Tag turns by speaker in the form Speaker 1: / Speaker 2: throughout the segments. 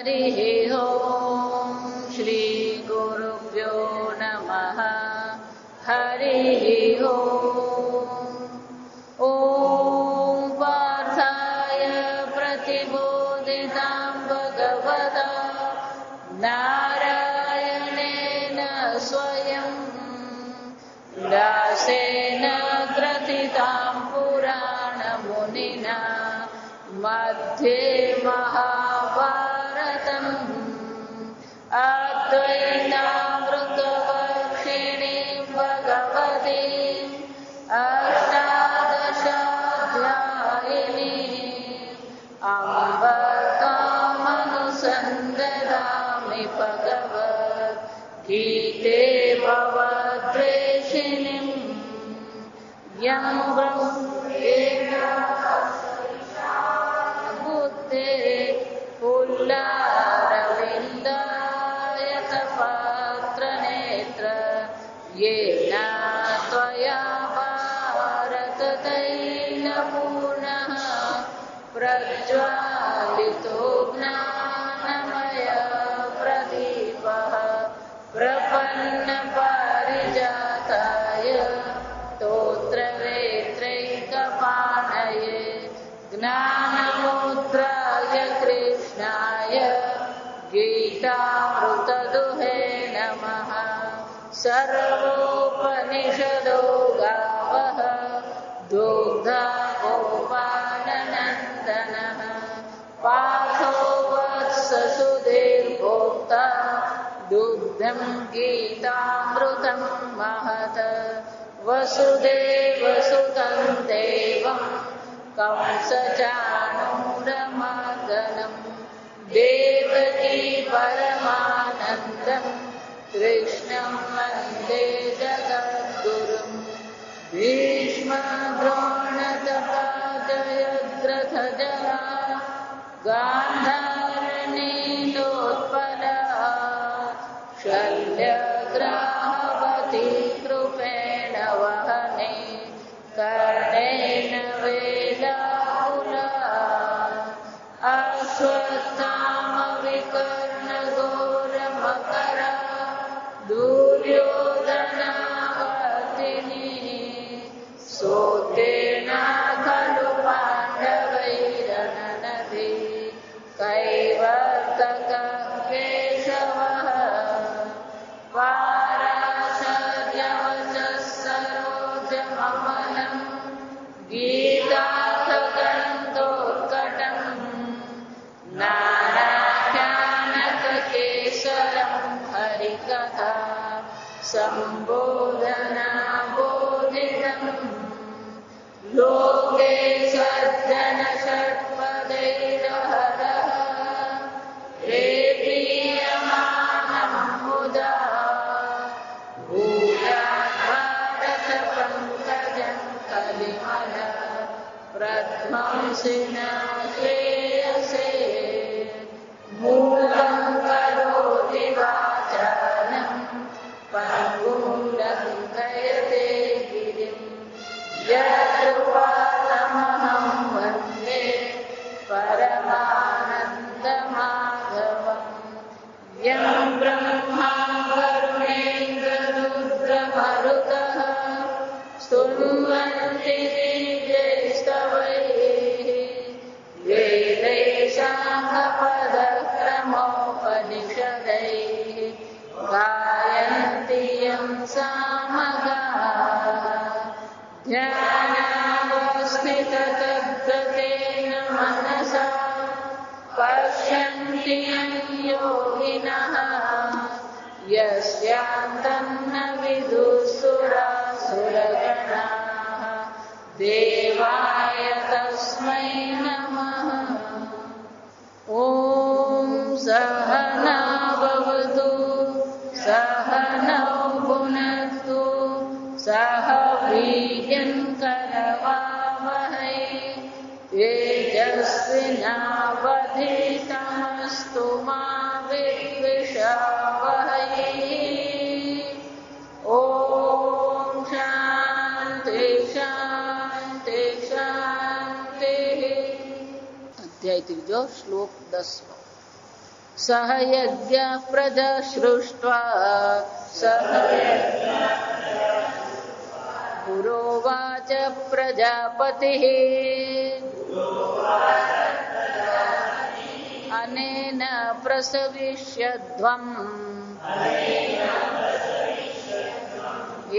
Speaker 1: हरिः ओम् श्रीगुरुभ्यो नमः। हरिः ओम्। ॐ पार्थाय प्रतिबोधितां भगवता नारायणेन स्वयं व्यासेन ग्रथितां पुराणमुनिना मध्ये महाभारतम् अद्वैतामृतवर्षिणीं भगवतीम् अष्टादशाध्यायिनीम् अम्ब तामनुसन्दधामि भगवद्गीते भवद्वेषिणीम् यं बुद्धे पुल्लारविन्दायतपात्रनेत्र येन त्वया भारततैलपूर्णः प्रज्वालितो ज्ञानमय प्रदीपः प्रपन्नपारिजाताय स्तोत्रवेत्रैकपाणये ज्ञानमुद्राय कृष्णाय गीतामृतदुहे नमः। सर्वोपनिषदो गावः दुग्धा गोपालनन्दनः पार्थो वत्स सुधीर्भोक्ता दुग्धं गीतामृतं महत्। वसुदेवसुतं देवं कंसचाणूरमर्दनं देवकी परमानन्दं कृष्णं वन्दे जगद्गुरुं। भीष्मद्रोणतपाजयद्रथजला गान्धारनीलोत्पला शल्यग्राहवती कृपेण वहने कर्णेन वेलाकुला अश्वत्थामविकर्णघोरमकरा दुर्योधनावर्तिनी सोत्तीर्णा खलु पाण्डवैरननदि कैवर्तकः केशवः पाराशर्यवचः सरोजममलं गीतार्थग्रन्थोत्कटम् नानाख्यानककेसरं हरिकथा सम्बोधनाबोधितम् लोके सज्जनषट्पदैरहरः प्रीयमाणं मुदा भूयात् भारतपङ्कजं कलिमल प्रध्वंसिना श्रेयसे। मूलं करोति वाचालं पङ्गुं लङ्घयते गिरिं यत्कृपातमहं वन्दे परमानन्दमाधवम्। यं ब्रह्मा वरुणेन्द्ररुद्रमरुतः स्तुवन्ति दिव्यैस्तवैः वेदैः साङ्गपदक्रमोपनिषदैः गायन्ति यं सामगाः। ध्यानावस्थिततद्गतेन मनसा पश्यन्ति यं योगिनः यस्यान्तं न विदुःसुरासुरगणाः देवाय तस्मै नमः। ॐ सहना भवतु सहनौ भुनक्तु सह वीर्यं करवावहै तेजस्विनावधीतमस्तु मा विद्विषावहै। ॐ शान्ति शान्ति शान्तिः। अध्याय 3 श्लोक 10। સહ યજ્ઞ પ્રજા સૃષ્ટ્વા સહ પુરોવાચ પ્રજાપતિઃ અનેન પ્રસવિષ્યધ્વં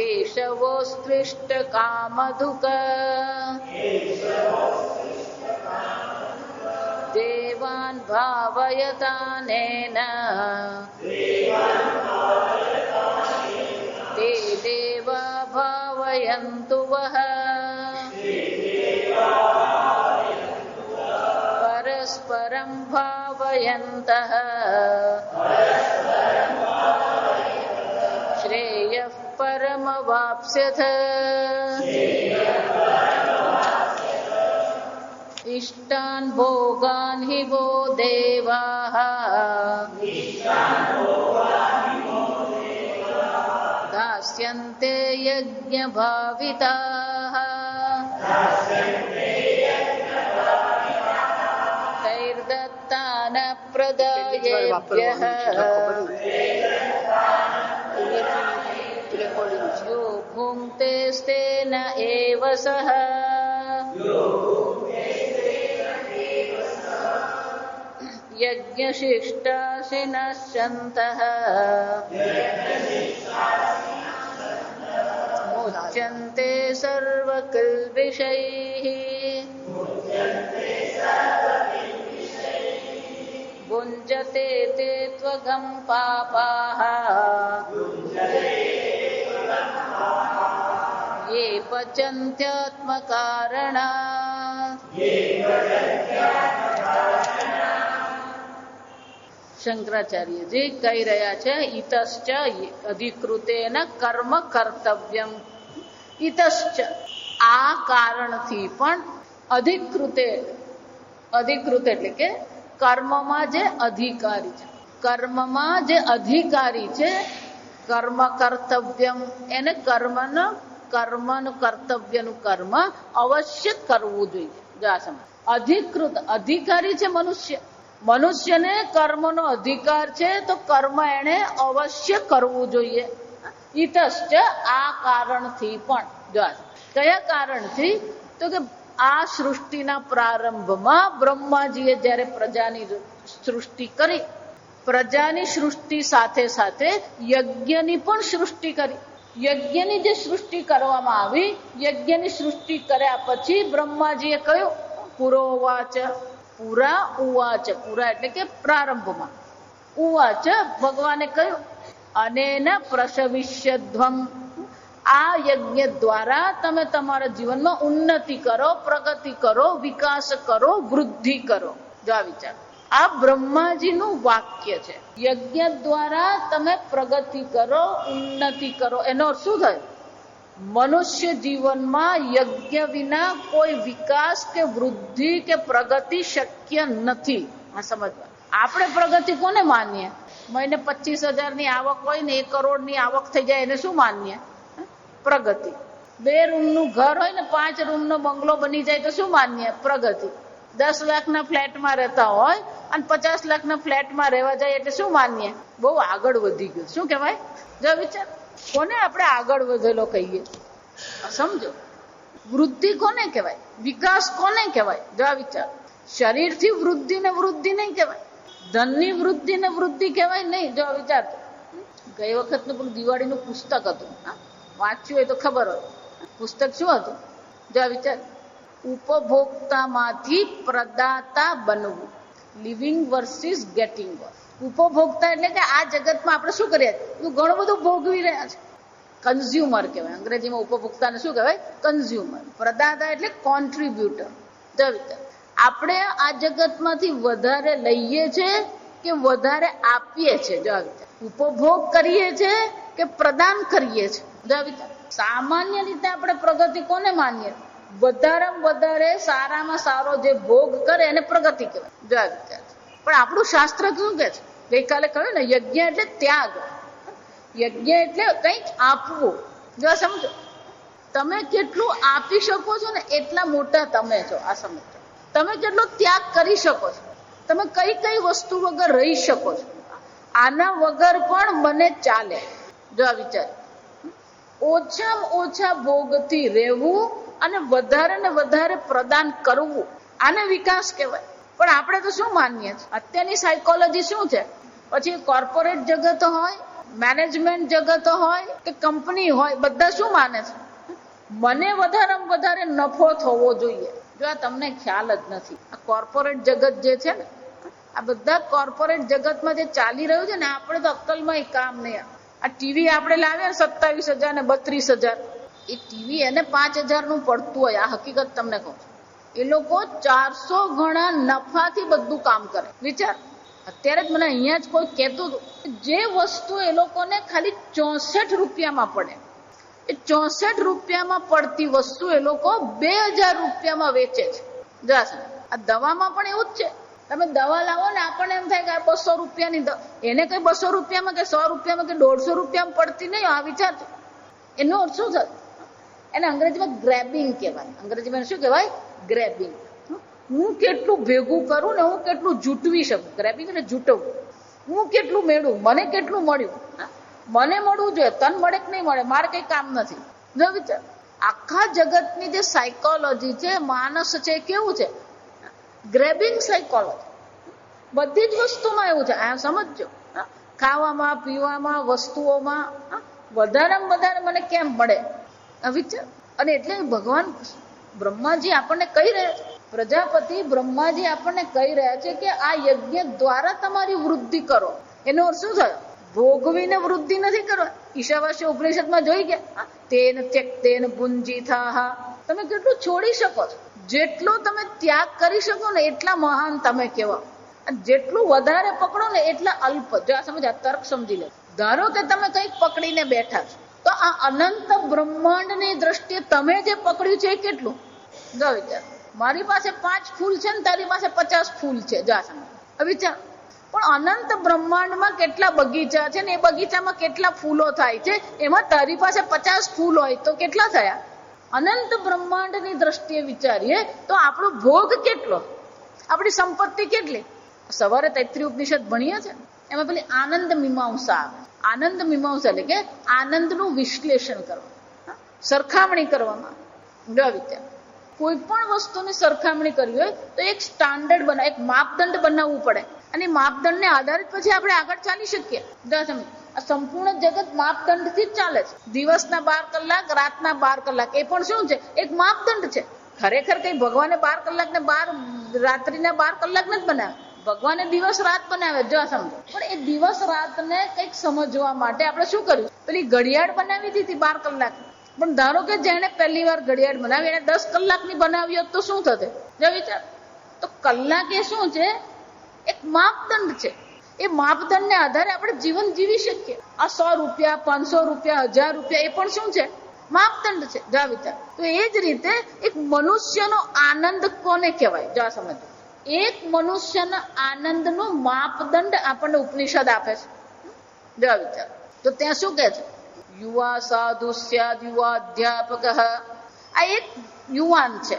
Speaker 1: એષવોસ્ત્વિષ્ટ કામધુક દેવાન ભાવયતાનેન તે દેવા ભાવયન્તુ વઃ પરસ્પરં ભાવયन्तઃ શ્રેયઃ પરમવાપ્સ્યથ ઇષ્ટાન ભોગાન હિ વો દેવાઃ દાસ્યન્તે યજ્ઞભાવિતાઃ તૈર્દત્તાન પ્રદાયેભ્યઃ યો ભુङ्क्तेस्तेन एव सः यज्ञशिष्टाशिनश्चन्तः मुच्यन्ते सर्वकिल्बिषैः भुञ्जते ते त्वगं पापाः ये पचन्त्यात्मकारणात् શંકરાચાર્યજી કહી રહ્યા છે ઇતશ્ચ અધિકૃતેન કર્મ કર્તવ્યમ. ઇતશ્ચ આ કારણથી પણ અધિકૃત એટલે કે કર્મમાં જે અધિકારી છે, કર્મમાં જે અધિકારી છે, કર્મ કર્તવ્યમ એને કર્મનું કર્તવ્યનું કર્મ અવશ્ય કરવું જોઈએ. જો આ સમજ અધિકૃત અધિકારી છે મનુષ્યને કર્મનો અધિકાર છે તો કર્મ એને અવશ્ય કરવું જોઈએ. ઇતશ્ચ આ કારણથી પણ. જો કયા કારણથી? તો કે આ સૃષ્ટિના પ્રારંભમાં બ્રહ્માજીએ જ્યારે પ્રજાની સૃષ્ટિ કરી, પ્રજાની સૃષ્ટિ સાથે સાથે યજ્ઞની પણ સૃષ્ટિ કરી. યજ્ઞની જે સૃષ્ટિ કરવામાં આવી, યજ્ઞની સૃષ્ટિ કર્યા પછી બ્રહ્માજીએ કહ્યું પુરોવાચ. પુરા ઉવાચ, પુરા એટલે કે પ્રારંભમાં, ઉવાચ ભગવાને કહ્યું અનેન પ્રસવિષ્યધ્વમ, આ યજ્ઞ દ્વારા તમે તમારા જીવનમાં ઉન્નતિ કરો, પ્રગતિ કરો, વિકાસ કરો, વૃદ્ધિ કરો. જો આ વિચાર, આ બ્રહ્માજીનું વાક્ય છે. યજ્ઞ દ્વારા તમે પ્રગતિ કરો, ઉન્નતિ કરો. એનો શું થાય? મનુષ્ય જીવનમાં યજ્ઞ વિના કોઈ વિકાસ કે વૃદ્ધિ કે પ્રગતિ શક્ય નથી. આ સમજવા. આપણે પ્રગતિ કોને માનીએ? મહિને 25,000 આવક હોય ને 1 કરોડની આવક થઈ જાય એને શું માનીએ? પ્રગતિ. 2 રૂમનું ઘર હોય ને 5 રૂમનો બંગલો બની જાય તો શું માનીએ? પ્રગતિ. 10 લાખના ફ્લેટમાં રહેતા હોય અને 50 લાખના ફ્લેટમાં રહેવા જાય એટલે શું માનીએ? બહુ આગળ વધી ગયું. શું કહેવાય? જો વિચાર, કોને આપણે આગળ વધેલો કહીએ? સમજો, વૃદ્ધિ કોને કહેવાય? વિકાસ કોને કહેવાય? જો આ વિચાર, શરીરથી વૃદ્ધિ નહીં કહેવાય, ધનની વૃદ્ધિ ને વૃદ્ધિ કહેવાય નહીં. જો આ વિચાર, ગઈ વખતનું પેલું દિવાળીનું પુસ્તક હતું, વાંચ્યું હોય તો ખબર હોય. પુસ્તક શું હતું? જો આ વિચાર, ઉપભોક્તામાંથી પ્રદાતા બનવું, લિવિંગ વર્સિસ ગેટિંગ વર્સ. ઉપભોક્તા એટલે કે આ જગતમાં આપણે શું કરીએ? ઘણું બધું ભોગવી રહ્યા છે. કન્ઝ્યુમર કહેવાય. અંગ્રેજીમાં ઉપભોક્તાને શું કહેવાય? કન્ઝ્યુમર. પ્રદાતા એટલે કોન્ટ્રીબ્યુટર. આપણે આ જગતમાંથી વધારે લઈએ છીએ કે વધારે આપીએ છીએ? જો ઉપભોગ કરીએ છીએ કે પ્રદાન કરીએ છીએ? જો સામાન્ય રીતે આપણે પ્રગતિ કોને માનીએ? વધારેમાં વધારે સારામાં સારો જે ભોગ કરે એને પ્રગતિ કહેવાય. જો પણ આપણું શાસ્ત્ર શું કહે છે? ગઈકાલે કહ્યું ને, યજ્ઞ એટલે ત્યાગ. યજ્ઞ એટલે કંઈક આપવું. જો સમજો, તમે કેટલું આપી શકો છો ને એટલા મોટા તમે છો. આ સમજો, તમે કેટલો ત્યાગ કરી શકો છો. તમે કઈ કઈ વસ્તુ વગર રહી શકો છો? આના વગર પણ મને ચાલે. જો આ વિચાર, ઓછામાં ઓછા ભોગથી રહેવું અને વધારે ને વધારે પ્રદાન કરવું, આને વિકાસ કહેવાય. પણ આપણે તો શું માનીએ છીએ? અત્યારની સાયકોલોજી શું છે? પછી કોર્પોરેટ જગત હોય, મેનેજમેન્ટ જગત હોય કે કંપની હોય, બધા શું માને છે? મને વધારેમાં વધારે નફો થવો જોઈએ. જો આ તમને ખ્યાલ જ નથી. આ કોર્પોરેટ જગત જે છે ને, આ બધા કોર્પોરેટ જગતમાં જે ચાલી રહ્યું છે ને, આપણે તો અક્કલમાં કામ નહીં. આ ટીવી આપણે લાવ્યા 27,000 ને 32,000, એ ટીવી એને 5,000 નું પડતું હોય. આ હકીકત તમને કહું છું. એ લોકો 400 ગણા નફાથી બધું કામ કરે. વિચાર, અત્યારે જ મને અહીંયા જ કોઈ કહેતું હતું, જે વસ્તુ એ લોકોને ખાલી 64 રૂપિયામાં પડે, એ 64 રૂપિયામાં પડતી વસ્તુ એ લોકો 2,000 રૂપિયામાં વેચે છે. જા, આ દવામાં પણ એવું જ છે. તમે દવા લાવો ને, આપણને એમ થાય કે આ 200 રૂપિયાની એને કઈ 200 રૂપિયામાં કે 100 રૂપિયામાં કે 150 રૂપિયામાં પડતી નહીં. આ વિચાર, એનો અર્થ શું થાય? એને અંગ્રેજીમાં ગ્રેબિંગ કહેવાય. અંગ્રેજીમાં શું કહેવાય? ગ્રેબિંગ. હું કેટલું ભેગું કરું ને હું કેટલું જૂટવી શકું. ગ્રેબિંગ એટલે જૂટવું. હું કેટલું મેળવું, મને કેટલું મળ્યું, મને મળવું જોઈએ, તન મળે કે નહીં મળે, મારે કઈ કામ નથી. જો વિચાર, આખા જગતની જે સાયકોલોજી છે, માનસ છે, કેવું છે? Grabbing psychology. બધી જ વસ્તુમાં એવું છે. આ સમજજો, ખાવામાં, પીવામાં, વસ્તુઓમાં વધારેમાં વધારે મને કેમ મળે, વિચાર. અને એટલે ભગવાન બ્રહ્માજી આપણને કહી રહ્યા છે, પ્રજાપતિ બ્રહ્માજી આપણને કહી રહ્યા છે કે આ યજ્ઞ દ્વારા તમારી વૃદ્ધિ કરો. એનો અર્થ શું થયો? ભોગવીને વૃદ્ધિ નથી કરવા. ઈશાવાસ્ય ઉપનિષદમાં જોઈ ગયા, તેન ત્યક્તેન પુંજીથાહ. તમે કેટલું છોડી શકો છો? જેટલો તમે ત્યાગ કરી શકો ને એટલા મહાન તમે કહેવાઓ. જેટલું વધારે પકડો ને એટલા અલ્પ. જો આ સમજ, તર્ક સમજી લે. ધારો કે તમે કંઈક પકડીને બેઠા છો, તો આ અનંત બ્રહ્માંડની દ્રષ્ટિએ તમે જે પકડ્યું છે એ કેટલું? જો વિચાર, મારી પાસે 5 ફૂલ છે ને તારી પાસે 50 ફૂલ છે. જા સમજ, વિચાર. પણ અનંત બ્રહ્માંડમાં કેટલા બગીચા છે ને એ બગીચામાં કેટલા ફૂલો થાય છે, એમાં તારી પાસે 50 ફૂલ હોય તો કેટલા થયા? અનંત બ્રહ્માંડની દ્રષ્ટિએ વિચારીએ તો આપણો ભોગ કેટલો, આપણી સંપત્તિ કેટલી? સવારે તૈત્રીય ઉપનિષદ ભણીએ છે, એમાં પેલી આનંદ મીમાંસા આવે. આનંદ મીમાંસા એટલે કે આનંદનું વિશ્લેષણ કરવા, સરખામણી કરવામાં. જો વિચાર, કોઈ પણ વસ્તુની સરખામણી કરવી હોય તો એક સ્ટાન્ડર્ડ બનાવ, એક માપદંડ બનાવવું પડે. અને માપદંડને આધારિત પછી આપણે આગળ ચાલી શકીએ. આ સંપૂર્ણ જગત માપદંડથી જ ચાલે છે. દિવસના 12 કલાક, રાતના 12 કલાક, એ પણ શું છે? એક માપદંડ છે. ખરેખર કઈ ભગવાને 12 કલાક ને રાત્રિના 12 કલાક નથી બનાવ્યા. ભગવાને દિવસ રાત બનાવે. જો સમજો, પણ એ દિવસ રાતને કંઈક સમજવા માટે આપણે શું કર્યું? પેલી ઘડિયાળ બનાવી દીધી 12 કલાક. પણ ધારો કે જેને પહેલી વાર ઘડિયાળ બનાવી એને 10 કલાકની બનાવી હોત તો શું થશે? જો વિચાર. તો કલાક એ શું છે? એક માપદંડ છે. એ માપદંડને આધારે આપણે જીવન જીવી શકીએ. આ 100 રૂપિયા, 500 રૂપિયા, 1000 રૂપિયા, એ પણ શું છે? માપદંડ છે. જા વિચાર. તો એ જ રીતે એક મનુષ્યનો આનંદ કોને કહેવાય? જા સમજો. એક મનુષ્યના આનંદનો માપદંડ આપણને ઉપનિષદ આપે છે. જા વિચાર. તો ત્યાં શું કહે છે? યુવા સાધુ સ્યાદ યુવા અધ્યાપક. આ એક યુવાન છે.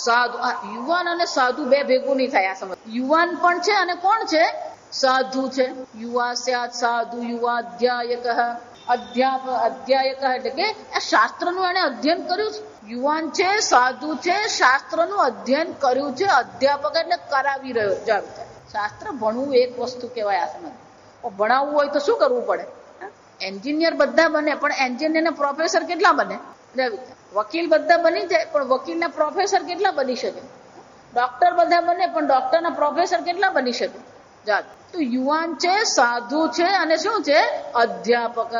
Speaker 1: સાધુ, યુવાન અને સાધુ બે ભેગું નહીં થાય. આ સમજ, યુવાન પણ છે અને કોણ છે? સાધુ છે. યુવા સ્યાદ સાધુ યુવા અધ્યાયક. અધ્યાયક એટલે કે આ શાસ્ત્રનું એને અધ્યયન કર્યું છે. યુવાન છે, સાધુ છે, શાસ્ત્રનું અધ્યયન કર્યું છે. અધ્યાપક એટલે કરાવી રહ્યો. જાવ, શાસ્ત્ર ભણવું એક વસ્તુ કહેવાય. આ સમજ, ભણાવવું હોય તો શું કરવું પડે? એન્જિનિયર બધા બને, પણ એન્જિનિયરના પ્રોફેસર કેટલા બને? વકીલ બધા બની જાય, પણ વકીલના પ્રોફેસર કેટલા બની શકે? ડોક્ટર બધા બને, પણ ડોક્ટરના પ્રોફેસર કેટલા બની શકે? જાત. તો યુવાન છે, સાધુ છે અને શું છે? અધ્યાપક.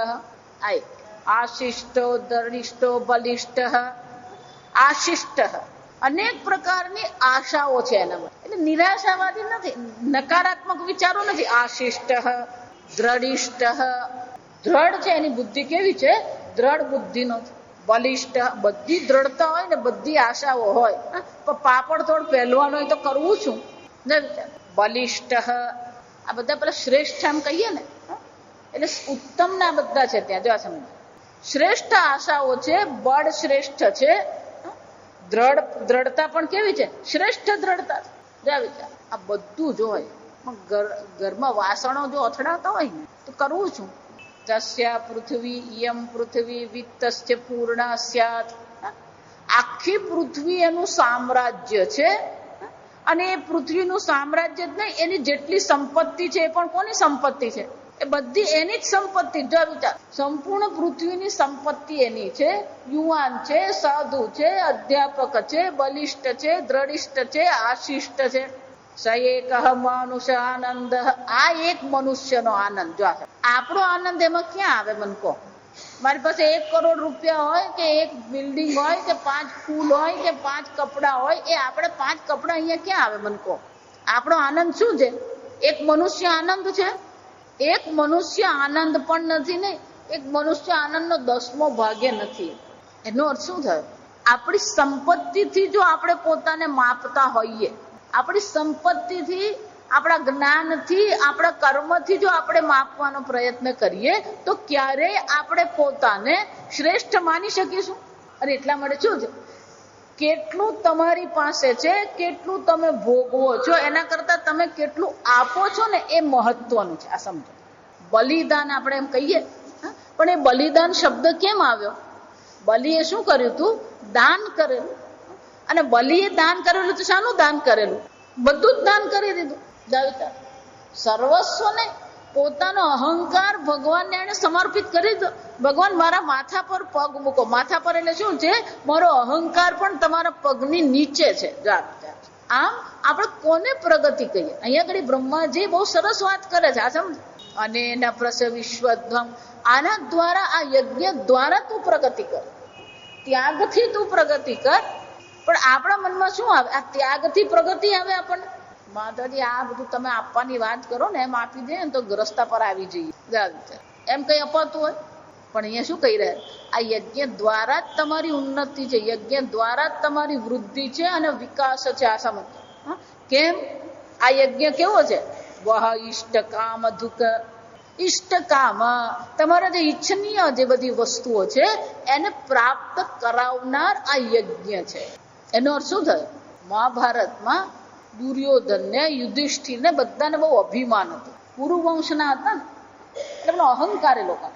Speaker 1: આશિષ્ટ, દરિષ્ઠ, બલિષ્ઠ. આશિષ્ટ, અનેક પ્રકારની આશાઓ છે એનામાં. એટલે નિરાશાવાદી નથી, નકારાત્મક વિચારો નથી. આશિષ્ટ, દ્રઢિષ્ઠ. દ્રઢ છે, એની બુદ્ધિ કેવી છે? દ્રઢ બુદ્ધિનો. બલિષ્ઠ, બધી દ્રઢતા હોય ને, બધી આશાઓ હોય, પણ પાપડ થોડ પહેલવાનો હોય તો કરવું છું. બલિષ્ઠ, આ બધા પેલા શ્રેષ્ઠ આમ કહીએ ને, એટલે ઉત્તમ ના બધા છે ત્યાં. જો સમજ, શ્રેષ્ઠ આશાઓ છે, બળ શ્રેષ્ઠ છે, દ્રઢતા પણ કેવી છે? શ્રેષ્ઠ દ્રઢતા. જા વિચાર. આ બધું જ હોય. પણ ઘરમાં વાસણો જો અથડાતા હોય ને તો કરવું શું? તસ્યા પૃથ્વી યમ પૃથ્વી વિત્તસ્ય પૂર્ણ સ્યાત. આખી પૃથ્વી એનું સામ્રાજ્ય છે, અને એ પૃથ્વીનું સામ્રાજ્ય જ નહીં, એની જેટલી સંપત્તિ છે એ પણ કોની સંપત્તિ છે? એ બધી એની જ સંપત્તિ. જો વિચાર, સંપૂર્ણ પૃથ્વીની સંપત્તિ એની છે. યુવાન છે, સાધુ છે, અધ્યાપક છે, બલિષ્ઠ છે, દ્રઢિષ્ઠ છે, આશિષ્ટ છે. સ એક મનુષ્ય આનંદ. આ એક મનુષ્યનો આનંદ. જો આપણો આનંદ એમાં ક્યાં આવે? મને કહો. મારી પાસે 1 કરોડ રૂપિયા હોય કે 1 બિલ્ડિંગ હોય કે 5 ફૂલ હોય કે 5 કપડા હોય, એ આપણે 5 કપડા અહીંયા ક્યાં આવે? મને કહો. આપણો આનંદ શું છે? એક મનુષ્ય આનંદ છે. એક મનુષ્ય આનંદ પણ નથી ને એક મનુષ્ય આનંદનો 10મો ભાગે નથી. એનો અર્થ શું થયો? આપણી સંપત્તિથી જો આપણે પોતાને માપતા હોઈએ, આપણી સંપત્તિથી, આપણા જ્ઞાનથી, આપણા કર્મથી જો આપણે માપવાનો પ્રયત્ન કરીએ તો ક્યારેય આપણે પોતાને શ્રેષ્ઠ માની શકીશું. અને એટલા માટે શું છે, કેટલું તમારી પાસે છે, કેટલું તમે ભોગવો છો, એના કરતા તમે કેટલું આપો છો ને એ મહત્વનું છે. આ સમજો. બલિદાન આપણે એમ કહીએ, પણ એ બલિદાન શબ્દ કેમ આવ્યો? બલિએ શું કર્યું હતું? દાન કરેલું. અને બલિએ દાન કરેલું તો શાનું દાન કરેલું? બધું જ દાન કરી દીધું. સર્વસ્વ ને પોતાનો અહંકાર ભગવાનને એને સમર્પિત કરી દો. ભગવાન, મારા માથા પર પગ મૂકો. માથા પર એટલે શું છે? મારો અહંકાર પણ તમારા પગની નીચે છે. આમ આપણે કોને પ્રગતિ કહીએ? અહીંયા આગળ બ્રહ્માજી બહુ સરસ વાત કરે છે. આ સમજ. અને એના પ્રસ વિશ્વધ્વમ. આના દ્વારા, આ યજ્ઞ દ્વારા તું પ્રગતિ કર, ત્યાગથી તું પ્રગતિ કર. પણ આપણા મનમાં શું આવે? આ ત્યાગથી પ્રગતિ આવે આપણને. માતાજી, આ બધું તમે આપવાની વાત કરો ને, એમ આપી દે ને તો રસ્તા પર આવી જઈએ, એમ કઈ અપાતું હોય. પણ અહીંયા શું કહી રહ્યા? આ યજ્ઞ દ્વારા જ તમારી ઉન્નતિ છે, યજ્ઞ દ્વારા જ તમારી વૃદ્ધિ છે અને વિકાસ છે. આ સમજ. કેમ? આ યજ્ઞ કેવો છે? વહ ઈષ્ટ કામ દુઃખ. ઈષ્ટ કામ, તમારા જે ઈચ્છનીય જે બધી વસ્તુઓ છે એને પ્રાપ્ત કરાવનાર આ યજ્ઞ છે. એનો અર્થ શું થયો? મહાભારતમાં દુર્યોધનને, યુધિષ્ઠિરને બધાને બહુ અભિમાન હતું. પુરુવંશના હતા ને, એટલે અહંકાર એ લોકો.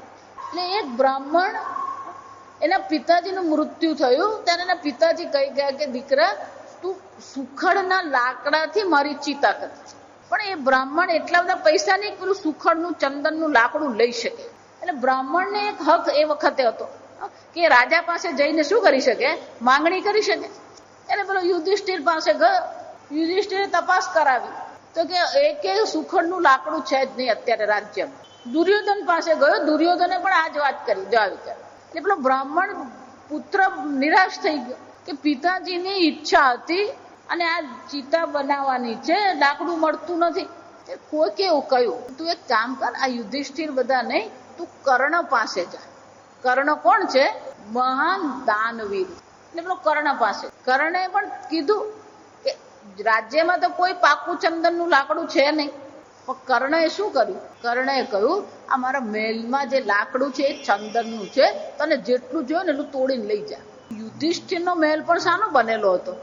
Speaker 1: એટલે એક બ્રાહ્મણ, એના પિતાજીનું મૃત્યુ થયું ત્યારે એના પિતાજી કહી ગયા કે દીકરા, તું સુખડના લાકડાથી મારી ચિતા કર. પણ એ બ્રાહ્મણ એટલા બધા પૈસા નહીં પેલું સુખડનું, ચંદનનું લાકડું લઈ શકે. એટલે બ્રાહ્મણને એક હક એ વખતે હતો કે રાજા પાસે જઈને શું કરી શકે? માંગણી કરી શકે. એટલે પેલો યુધિષ્ઠિર પાસે ગયો. યુધિષ્ઠિરે તપાસ કરાવી તો કે એક સુખડનું લાકડું છે જ નહીં અત્યારે રાજ્યમાં. દુર્યોધન પાસે ગયો. દુર્યોધને પણ આ જ વાત કરી. જો આ વિચાર. એટલે પેલો બ્રાહ્મણ પુત્ર નિરાશ થઈ ગયો કે પિતાજીની ઈચ્છા હતી અને આ ચિતા બનાવવાની છે, લાકડું મળતું નથી. કોઈ કેવું કહ્યું, તું એક કામ કર, આ યુધિષ્ઠિર બધા નહીં, તું કર્ણ પાસે જા. કર્ણ કોણ છે? મહાન દાનવીર. એટલે પેલો કર્ણ પાસે. કર્ણે પણ કીધું કે રાજ્યમાં તો કોઈ પાકું ચંદનનું લાકડું છે નહીં. પણ કર્ણએ શું કર્યું? કર્ણએ કહ્યું, આ મારા મહેલમાં જે લાકડું છે એ ચંદનનું છે, તને જેટલું જોઈએ ને એટલું તોડીને લઈ જા. યુધિષ્ઠિરનો મહેલ પણ શાનો બનેલો હતો?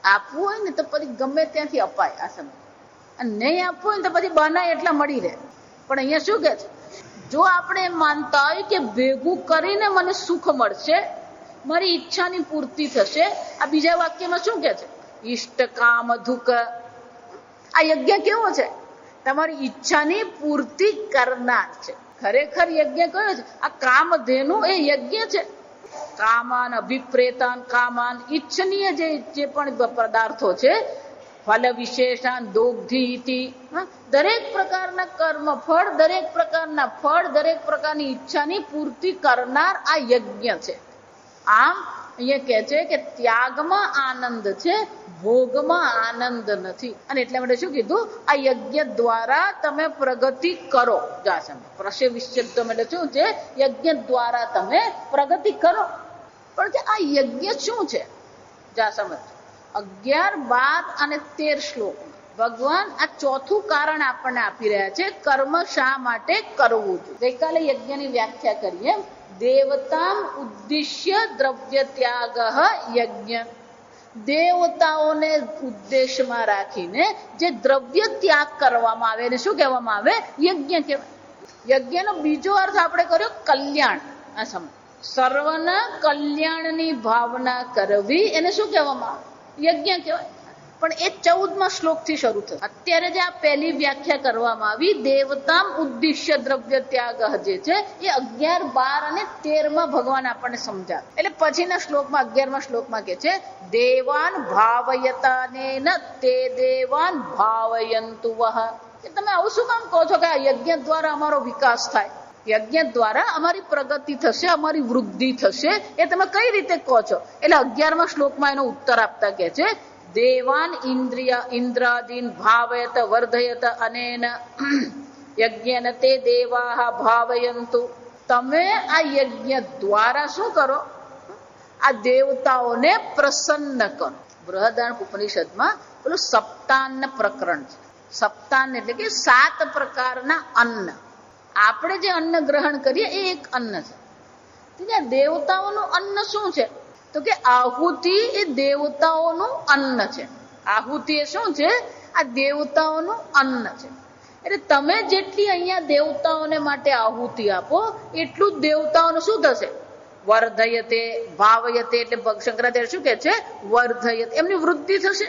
Speaker 1: આપવું હોય ને તો પછી ગમે ત્યાંથી અપાય. આ સમય. અને નહીં આપવું હોય ને તો પછી બનાય એટલા મળી રહે. પણ અહીંયા શું કે છે? જો આપણે એમ માનતા હોય કે ભેગું કરીને મને સુખ મળશે, મારી ઈચ્છાની પૂર્તિ થશે. આ બીજા વાક્યમાં શું કે છે? ઈષ્ટ કામ દુઃખ. આ યજ્ઞ કેવો છે? તમારી ઈચ્છાની પૂર્તિ કરનાર છે. ખરેખર યજ્ઞ કયો છે? આ કામધેનુ એ યજ્ઞ છે. કામાન અભિપ્રેતાન કામાન, ઈચ્છનીય જે પણ પદાર્થો છે, ફલ વિશેષાન દોગ્ધિ, દરેક પ્રકારના કર્મ ફળ, દરેક પ્રકારના ફળ, દરેક પ્રકારની ઈચ્છાની પૂર્તિ કરનાર આ યજ્ઞ છે. આમ અહીંયા કહે છે કે ત્યાગમાં આનંદ છે, ભોગમાં આનંદ નથી. અને એટલા માટે શું કીધું? આ યજ્ઞ દ્વારા તમે પ્રગતિ કરો. પ્રશ્ય વિશ્ચિતમ એટલે શું છે? યજ્ઞ દ્વારા તમે પ્રગતિ કરો. પણ કે આ યજ્ઞ શું છે? જા સમજ. 11, 12 અને 13 શ્લોક ભગવાન આ ચોથું કારણ આપણને આપી રહ્યા છે, કર્મ શા માટે કરવું જોઈએ. ગઈકાલે યજ્ઞની વ્યાખ્યા કરીએ. દેવતામ ઉદ્દિશ્ય દ્રવ્ય ત્યાગ યજ્ઞ. દેવતાઓને ઉદ્દેશમાં રાખીને જે દ્રવ્ય ત્યાગ કરવામાં આવે એને શું કહેવામાં આવે? યજ્ઞ કહેવાય. યજ્ઞનો બીજો અર્થ આપણે કર્યો કલ્યાણ. આ સમજ, સર્વના કલ્યાણની ભાવના કરવી એને શું કહેવામાં આવે? યજ્ઞ કહેવાય. પણ એ 14મા શ્લોકથી શરૂ થશે. અત્યારે જે આ પહેલી વ્યાખ્યા કરવામાં આવી દેવતામ ઉદ્દેશ્ય દ્રવ્ય ત્યાગ જે છે એ 11, 12 અને 13માં ભગવાન આપણને સમજાવે. એટલે પછીના શ્લોકમાં 11મા શ્લોકમાં કે છે દેવાન ભાવયતાનેન તે દેવાન ભાવયંતુ વહ. તમે આવું શું કામ કહો છો કે આ યજ્ઞ દ્વારા અમારો વિકાસ થાય, યજ્ઞ દ્વારા અમારી પ્રગતિ થશે, અમારી વૃદ્ધિ થશે, એ તમે કઈ રીતે કહો છો? એટલે 11મા શ્લોકમાં એનો ઉત્તર આપતા કે છે દેવાન ઇન્દ્રાદીન ભાવયત વર્ધયત અનેન યજ્ઞેન તે દેવાહ ભાવયંતુ. તમે આ યજ્ઞ દ્વારા શું કરો? આ દેવતાઓને પ્રસન્ન કરો. બૃહદારણ્યક ઉપનિષદમાં પેલું સપ્તાન પ્રકરણ છે. સપ્તાન એટલે કે 7 પ્રકારના અન્ન. આપણે જે અન્ન ગ્રહણ કરીએ એ એક અન્ન છે. દેવતાઓનું અન્ન શું છે? તો કે આહુતિ એ દેવતાઓનું અન્ન છે. આહુતિ એ શું છે? આ દેવતાઓનું અન્ન છે. એટલે તમે જેટલી અહીંયા દેવતાઓને માટે આહુતિ આપો એટલું જ દેવતાઓનું શું થશે? વર્ધયતે ભાવયતે. એટલે શંકરાચાર્ય શું કે છે? વર્ધયતે, એમની વૃદ્ધિ થશે,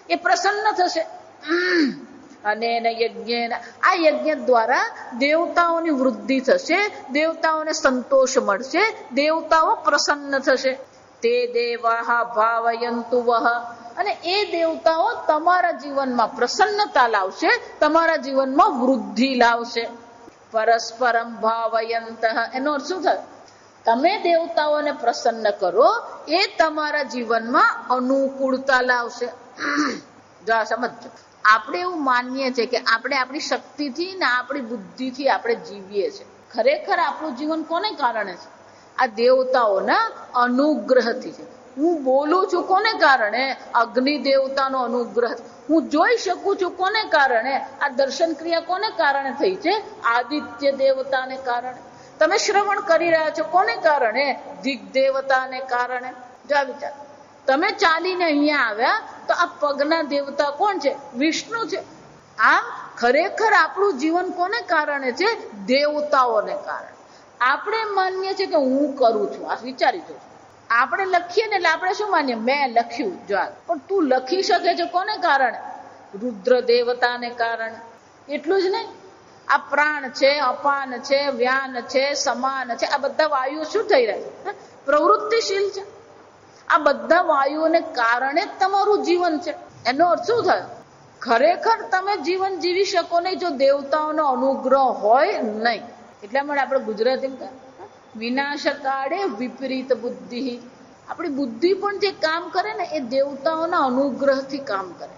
Speaker 1: એ પ્રસન્ન થશે. અને આ યજ્ઞ દ્વારા દેવતાઓની વૃદ્ધિ થશે, દેવતાઓને સંતોષ મળશે, દેવતાઓ પ્રસન્ન થશે. તે દેવાહ ભાવયંતુ વહ. અને એ દેવતાઓ તમારા જીવનમાં પ્રસન્નતા લાવશે, તમારા જીવનમાં વૃદ્ધિ લાવશે. પરસ્પરમ ભાવયંત. એનો અર્થ શું થાય? તમે દેવતાઓને પ્રસન્ન કરો એ તમારા જીવનમાં અનુકૂળતા લાવશે. જો સમજો, આપણે એવું માનીએ છીએ કે આપણે આપણી શક્તિથી ને આપણી બુદ્ધિથી આપણે જીવીએ છીએ. ખરેખર આપણું જીવન કોને કારણે છે? આ દેવતાઓના અનુગ્રહથી છે. હું બોલું છું કોને કારણે? અગ્નિ દેવતાનો અનુગ્રહ. હું જોઈ શકું છું કોને કારણે? આ દર્શન ક્રિયા કોને કારણે થઈ છે? આદિત્ય દેવતાને કારણે. તમે શ્રવણ કરી રહ્યા છો કોને કારણે? દિગ દેવતાને કારણે. જો વિચાર, તમે ચાલીને અહીંયા આવ્યા તો આ પગના દેવતા કોણ છે? વિષ્ણુ છે. આમ ખરેખર આપણું જીવન કોને કારણે છે? દેવતાઓને કારણે. આપણે માનીએ છીએ કે હું કરું છું. આ વિચારી જો, આપણે લખીએ ને એટલે આપણે શું માનીએ? મેં લખ્યું. જો પણ તું લખી શકે છે કોને કારણે? રુદ્ર દેવતાને કારણે. એટલું જ નહીં, આ પ્રાણ છે, અપાન છે, વ્યાન છે, સમાન છે, આ બધા વાયુઓ શું થઈ રહ્યા છે? પ્રવૃત્તિશીલ છે. આ બધા વાયુઓને કારણે તમારું જીવન છે. એનો અર્થ શું થયો? ખરેખર તમે જીવન જીવી શકો નહીં જો દેવતાઓનો અનુગ્રહ હોય નહીં. એટલા માટે આપણે ગુજરાતીમાં વિનાશ કાળે વિપરીત બુદ્ધિ. આપણી બુદ્ધિ પણ જે કામ કરે ને એ દેવતાઓના અનુગ્રહથી કામ કરે.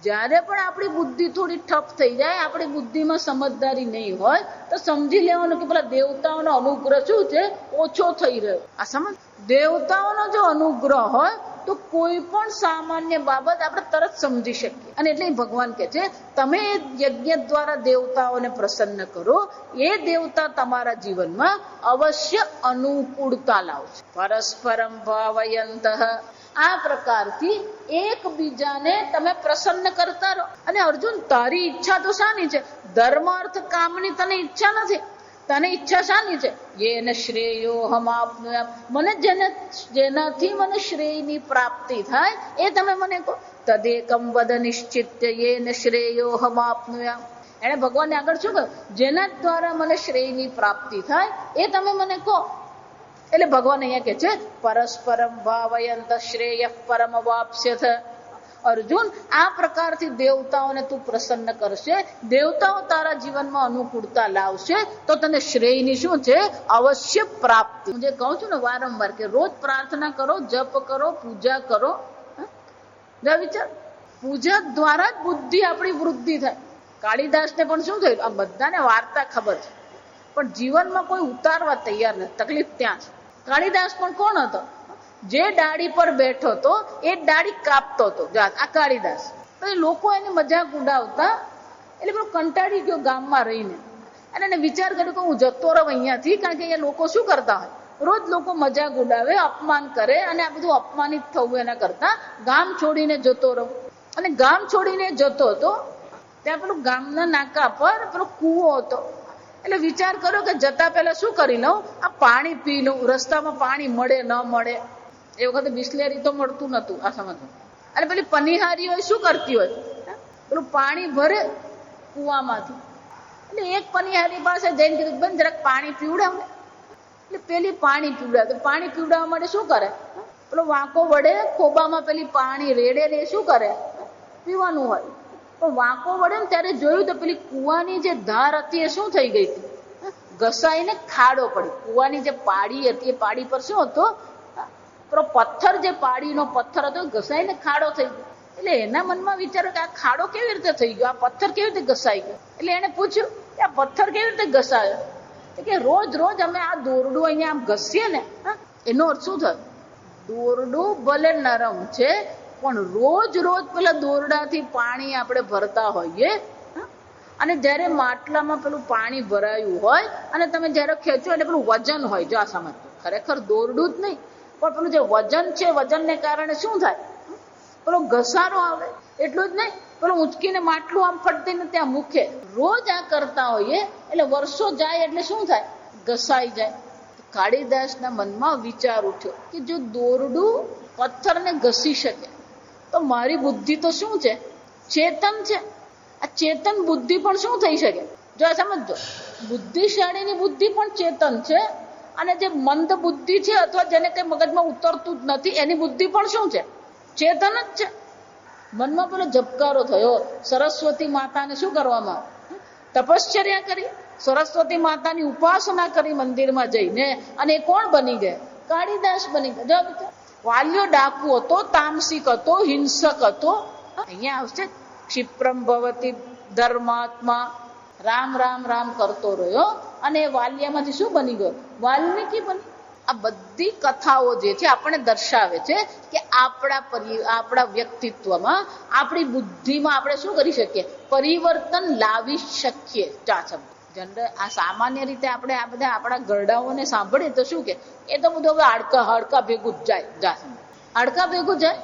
Speaker 1: જ્યારે પણ આપણી બુદ્ધિ થોડી ઠપ થઈ જાય, આપણી બુદ્ધિમાં સમજદારી નહીં હોય તો સમજી લેવાનું કે પેલા દેવતાઓનો અનુગ્રહ શું છે? ઓછો થઈ રહ્યો. આ સમજ, દેવતાઓનો જો અનુગ્રહ હોય તો કોઈ પણ સામાન્ય બાબત આપણે તરત સમજી શકીએ. અને એટલે ભગવાન કહે છે તમે યજ્ઞ દ્વારા દેવતાઓને પ્રસન્ન કરો, એ દેવતા તમારા જીવનમાં અવશ્ય અનુકૂળતા લાવશે. પરસ્પરમ ભાવયંત. આ પ્રકારથી એકબીજાને તમે પ્રસન્ન કરતા રહો. અને અર્જુન, તારી ઈચ્છા તો શાની છે? ધર્મ અર્થ કામની તને ઈચ્છા નથી. તને ઈચ્છા શાની છે? યેન શ્રેયો હમાપ્નુયામ. મને જેનાથી મને શ્રેયની પ્રાપ્તિ થાય એ તમે મને કહો. તદેકમ વદ નિશ્ચિત્ય યેન શ્રેયો હમાપ્નુયામ. એને ભગવાનને આગળ શું કહ્યું? જેના દ્વારા મને શ્રેયની પ્રાપ્તિ થાય એ તમે મને કહો. એટલે ભગવાન અહીંયા કે છે પરસ્પરમ ભાવયંત શ્રેય પરમ વાપ્સ્યથ. અર્જુન, આ પ્રકારથી દેવતાઓને તું પ્રસન્ન કરશે, દેવતાઓ તારા જીવનમાં અનુકૂળતા લાવશે તો તને શ્રેયની શું છે? અવશ્ય પ્રાપ્તિ. હું જે કહું છું ને વારંવાર કે રોજ પ્રાર્થના કરો, જપ કરો, પૂજા કરો. વિચાર, પૂજા દ્વારા જ બુદ્ધિ આપણી વૃદ્ધિ થાય. કાળીદાસને પણ શું થયું? આ બધાને વાર્તા ખબર છે પણ જીવનમાં કોઈ ઉતારવા તૈયાર નથી. તકલીફ ત્યાં છે. કાળીદાસ પણ કોણ હતો? જે ડાળી પર બેઠો હતો એ ડાળી કાપતો હતો. આ કાળીદાસ. પછી લોકો એની મજાક ઉડાવતા એટલે પેલો કંટાળી ગયો ગામમાં રહીને, અને એને વિચાર કર્યો કે હું જતો રહું અહીંયાથી, કારણ કે અહીંયા લોકો શું કરતા હોય? રોજ લોકો મજાક ઉડાવે, અપમાન કરે, અને આ બધું અપમાનિત થવું એના કરતા ગામ છોડીને જતો રહું. અને ગામ છોડીને જતો હતો ત્યાં પેલું ગામના નાકા પર પેલો કૂવો હતો. એટલે વિચાર કર્યો કે જતા પહેલા શું કરી લઉં, આ પાણી પી લઉં, રસ્તામાં પાણી મળે ન મળે. એ વખતે બિસ્લેરી તો મળતું નતું, આ સમજવું. અને પેલી પનિહારી હોય શું કરતી હોય, પેલું પાણી ભરે કૂવામાંથી. એટલે એક પનિહારી પાસે જઈને કીધું બેન જરાક પાણી પીવડાવ ને. એટલે પેલી પાણી પીવડાવે. તો પાણી પીવડાવવા માટે શું કરે, પેલો વાંકો વડે ખોબામાં પેલી પાણી રેડે ને શું કરે, પીવાનું હોય. પણ વાંકો વડે ને ત્યારે જોયું તો પેલી કૂવાની જે ધાર હતી એ શું થઈ ગઈ હતી, ઘસાઈને ખાડો પડી. કૂવાની જે પાડી હતી એ પાડી પર શું હતો, પેલો પથ્થર, જે પાડીનો પથ્થર હતો ઘસાઈને ખાડો થઈ ગયો. એટલે એના મનમાં વિચારો કે આ ખાડો કેવી રીતે થઈ ગયો, આ પથ્થર કેવી રીતે ઘસાઈ ગયો. એટલે એને પૂછ્યું કે આ પથ્થર કેવી રીતે ઘસાયો. કે રોજ રોજ અમે આ દોરડું અહીંયા આમ ઘસીએ ને, એનો અર્થ શું થયો, દોરડું ભલે નરમ છે પણ રોજ રોજ પેલા દોરડાથી પાણી આપણે ભરતા હોઈએ, અને જ્યારે માટલામાં પેલું પાણી ભરાયું હોય અને તમે જ્યારે ખેંચો એટલે પેલું વજન હોય, જો આ સમજ, ખરેખર દોરડું જ નહીં પણ પેલું જે વજન છે, વજનને કારણે શું થાય, પેલો ઘસારો આવે. એટલું જ નહીં, પેલું ઊંચકીને માટલું આમ ફટતીને ત્યાં મૂકે. રોજ આ કરતા હોઈએ એટલે વર્ષો જાય એટલે શું થાય, ઘસાઈ જાય. કાળીદાસના મનમાં વિચાર ઉઠ્યો કે જો દોરડું પથ્થરને ઘસી શકે તો મારી બુદ્ધિ તો શું છે, ચેતન છે. આ ચેતન બુદ્ધિ પણ શું થઈ શકે, જો સમજો, બુદ્ધિશાળીની બુદ્ધિ પણ ચેતન છે, અને જે મંદ બુદ્ધિ છે અથવા જેને કઈ મગજમાં ઉતરતું જ નથી એની બુદ્ધિ પણ શું છે, ચેતન જ છે. મનમાં પેલો ઝબકારો થયો. સરસ્વતી માતાને શું કરવામાં, તપશ્ચર્યા કરી, સરસ્વતી માતાની ઉપાસના કરી મંદિરમાં જઈને, અને એ કોણ બની ગયા, કાળીદાસ બની ગયા. વાલ્યો ડાકુ હતો, તામસિક હતો, હિંસક હતો. અહીંયા આવશે ક્ષિપ્રમ ભવતી ધર્માત્મા, રામ રામ રામ કરતો રહ્યો, અને એ વાલ્યમાંથી શું બની ગયો, વાલ્મીકી બની. આ બધી કથાઓ જે છે આપણને દર્શાવે છે કે આપણા વ્યક્તિત્વમાં, આપણી બુદ્ધિમાં આપણે શું કરી શકીએ, પરિવર્તન લાવી શકીએ. આ સામાન્ય રીતે આપણે આ બધા આપણા ગરડાઓને સાંભળીએ તો શું કે એ તો બધું હવે હાડકા ભેગું જ જાય. હાડકા ભેગું જાય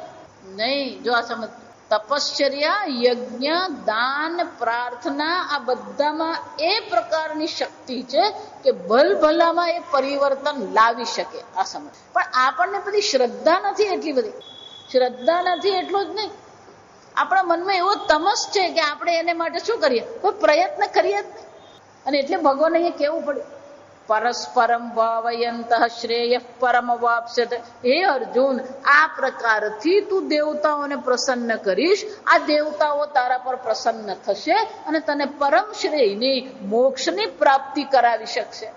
Speaker 1: નહીં. જો આ સમજ, તપશ્ચર્યા, યજ્ઞ, દાન, પ્રાર્થના, આ બધામાં એ પ્રકારની શક્તિ છે કે ભલભલામાં એ પરિવર્તન લાવી શકે. આ સમજ. પણ આપણને બધી શ્રદ્ધા નથી, એટલી બધી શ્રદ્ધા નથી. એટલું જ નહીં, આપણા મનમાં એવો તમસ છે કે આપણે એને માટે શું કરીએ, કોઈ પ્રયત્ન કરીએ જ નહીં. અને એટલે ભગવાન અહીંયા કેવું પડ્યું, પરસ્પરમ ભાવયંત શ્રેય પરમ વાપ્સ્યત. હે અર્જુન, આ પ્રકારથી તું દેવતાઓને પ્રસન્ન કરીશ, આ દેવતાઓ તારા પર પ્રસન્ન થશે અને તને પરમ શ્રેયની મોક્ષની પ્રાપ્તિ કરાવી શકશે.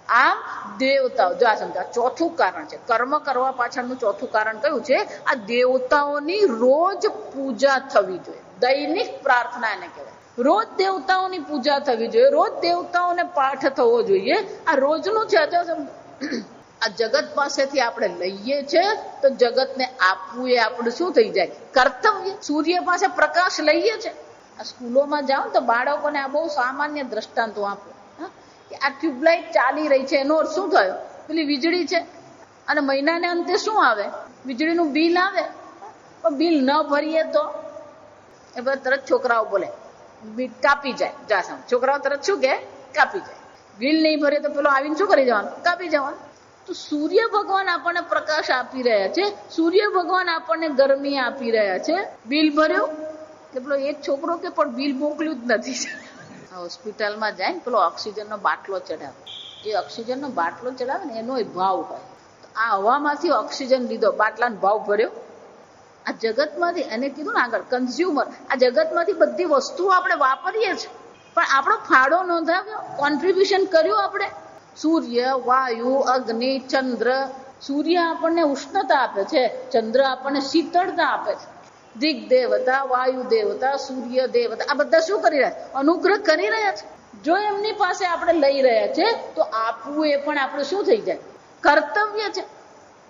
Speaker 1: આમ દેવતાઓ, જો આ સમજા, ચોથું કારણ છે કર્મ કરવા પાછળનું ચોથું કારણ કયું છે, આ દેવતાઓની રોજ પૂજા થવી જોઈએ. દૈનિક પ્રાર્થના એને કહેવાય. રોજ દેવતાઓની પૂજા થવી જોઈએ, રોજ દેવતાઓને પાઠ થવો જોઈએ. આ રોજનું છે. આ જગત પાસેથી આપણે લઈએ છે તો જગતને આપવું એ આપણું શું થઈ જાય, કર્તવ્ય. સૂર્ય પાસે પ્રકાશ લઈએ છે. આ સ્કૂલોમાં જાઓ તો બાળકોને આ બહુ સામાન્ય દ્રષ્ટાંતો આપો કે આ ટ્યુબલાઇટ ચાલી રહી છે, એનો અર્થ શું થયો, પેલી વીજળી છે, અને મહિનાને અંતે શું આવે, વીજળીનું બિલ આવે. પણ બિલ ન ભરીએ તો એ બધા તરત છોકરાઓ બોલે કાપી જાય. જાસમ છોકરાઓ તરત શું કે કાપી જાય. બિલ નહીં ભરે તો પેલો આવીને શું કરી જવાનું, કાપી જવાનું. તો સૂર્ય ભગવાન આપણને પ્રકાશ આપી રહ્યા છે, સૂર્ય ભગવાન આપણને ગરમી આપી રહ્યા છે. બિલ ભર્યું કે પેલો એક છોકરો કે પણ બિલ મોકલ્યું જ નથી. હોસ્પિટલમાં જાય ને પેલો ઓક્સિજનનો બાટલો ચડાવે, જે ઓક્સિજનનો બાટલો ચડાવે ને એનો ભાવ હોય. તો આ હવામાંથી ઓક્સિજન લીધો, બાટલાનો ભાવ ભર્યો. આ જગતમાંથી, એને કીધું ને આગળ કન્ઝ્યુમર, આ જગતમાંથી બધી વસ્તુઓ આપણે વાપરીએ છીએ, પણ આપણો ફાળો નોંધાવ્યો, કોન્ટ્રીબ્યુશન કર્યું આપણે. સૂર્ય, વાયુ, અગ્નિ, ચંદ્ર. સૂર્ય આપણને ઉષ્ણતા આપે છે, ચંદ્ર આપણને શીતળતા આપે છે. દિગ દેવતા, વાયુ દેવતા, સૂર્ય દેવતા, આ બધા શું કરી રહ્યા છે, અનુગ્રહ કરી રહ્યા છે. જો એમની પાસે આપણે લઈ રહ્યા છે તો આપવું એ પણ આપણે શું થઈ જાય, કર્તવ્ય છે.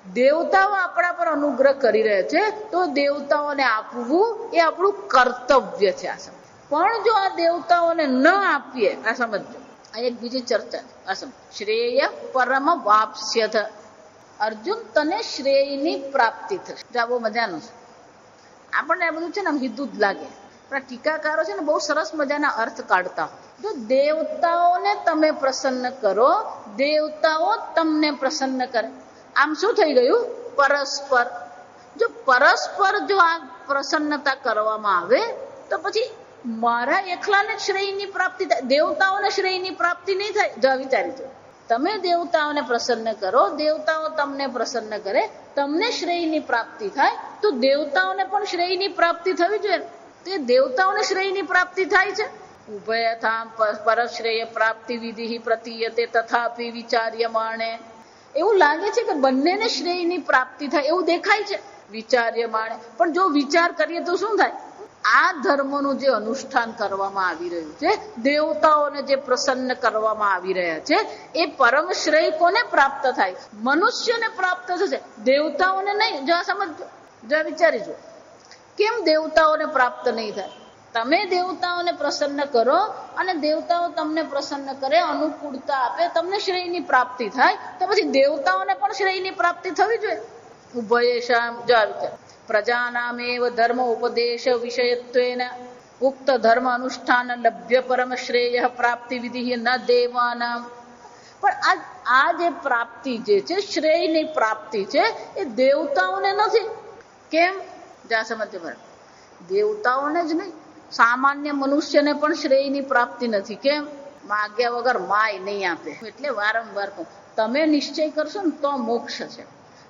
Speaker 1: દેવતાઓ આપણા પર અનુગ્રહ કરી રહ્યા છે તો દેવતાઓને આપવું એ આપણું કર્તવ્ય છે. આ સમજ. પણ જો આ દેવતાઓને ન આપીએ, આ સમજો, આ એક બીજી ચર્ચા. અસમ શ્રેય પરમ વાપ્સ્યથ. અર્જુન, તને શ્રેયની પ્રાપ્તિ થશે. આ બહુ મજાનું છે. આપણને આ બધું છે ને આમ હિદ્દું જ લાગે, પણ ટીકાકારો છે ને બહુ સરસ મજાના અર્થ કાઢતા હોય. જો દેવતાઓને તમે પ્રસન્ન કરો, દેવતાઓ તમને પ્રસન્ન કરે. આમ શું થઈ ગયું? પરસ્પર. જો પરસ્પર જો આ પ્રસન્નતા કરવામાં આવે તો પછી મારા એકલાને શ્રેયની પ્રાપ્તિ થાય, દેવતાઓને શ્રેયની પ્રાપ્તિ નહીં થાય. જો વિચારી જો, તમે દેવતાઓને પ્રસન્ન કરો, દેવતાઓ તમને પ્રસન્ન કરે, તમને શ્રેયની પ્રાપ્તિ થાય, તો દેવતાઓને પણ શ્રેયની પ્રાપ્તિ થવી જોઈએ. તે દેવતાઓને શ્રેયની પ્રાપ્તિ થાય છે. ઉભયથામ પરશ્રેય પ્રાપ્તિ વિધિ પ્રતીયતે તથાપી વિચાર્યમાણે. એવું લાગે છે કે બંનેને શ્રેયની પ્રાપ્તિ થાય એવું દેખાય છે વિચાર્યમાણે. પણ જો વિચાર કરીએ તો શું થાય? આ ધર્મનું જે અનુષ્ઠાન કરવામાં આવી રહ્યું છે, દેવતાઓને જે પ્રસન્ન કરવામાં આવી રહ્યા છે, એ પરમ શ્રેય કોને પ્રાપ્ત થાય? મનુષ્યને પ્રાપ્ત થશે, દેવતાઓને નહીં. જો સમજો, જો વિચારીજો, કેમ દેવતાઓને પ્રાપ્ત નહીં થાય? તમે દેવતાઓને પ્રસન્ન કરો અને દેવતાઓ તમને પ્રસન્ન કરે, અનુકૂળતા આપે, તમને શ્રેયની પ્રાપ્તિ થાય, તો પછી દેવતાઓને પણ શ્રેયની પ્રાપ્તિ થવી જોઈએ. ઉભયેષામ. જો વિચાર, પ્રજાનામેવ ધર્મ ઉપદેશ વિષયત્વેન ઉક્ત ધર્મ અનુષ્ઠાન લભ્ય પરમ શ્રેય પ્રાપ્તિ વિધિ ન દેવાનામ. પણ આ જે પ્રાપ્તિ જે છે, શ્રેયની પ્રાપ્તિ છે, એ દેવતાઓને નથી. કેમ? જા સમજો. દેવતાઓને જ નહીં, સામાન્ય મનુષ્યને પણ શ્રેયની પ્રાપ્તિ નથી. કેમ? માગ્યા વગર માય નહીં આપે. એટલે વારંવાર કહું, તમે નિશ્ચય કરશો ને તો મોક્ષ છે,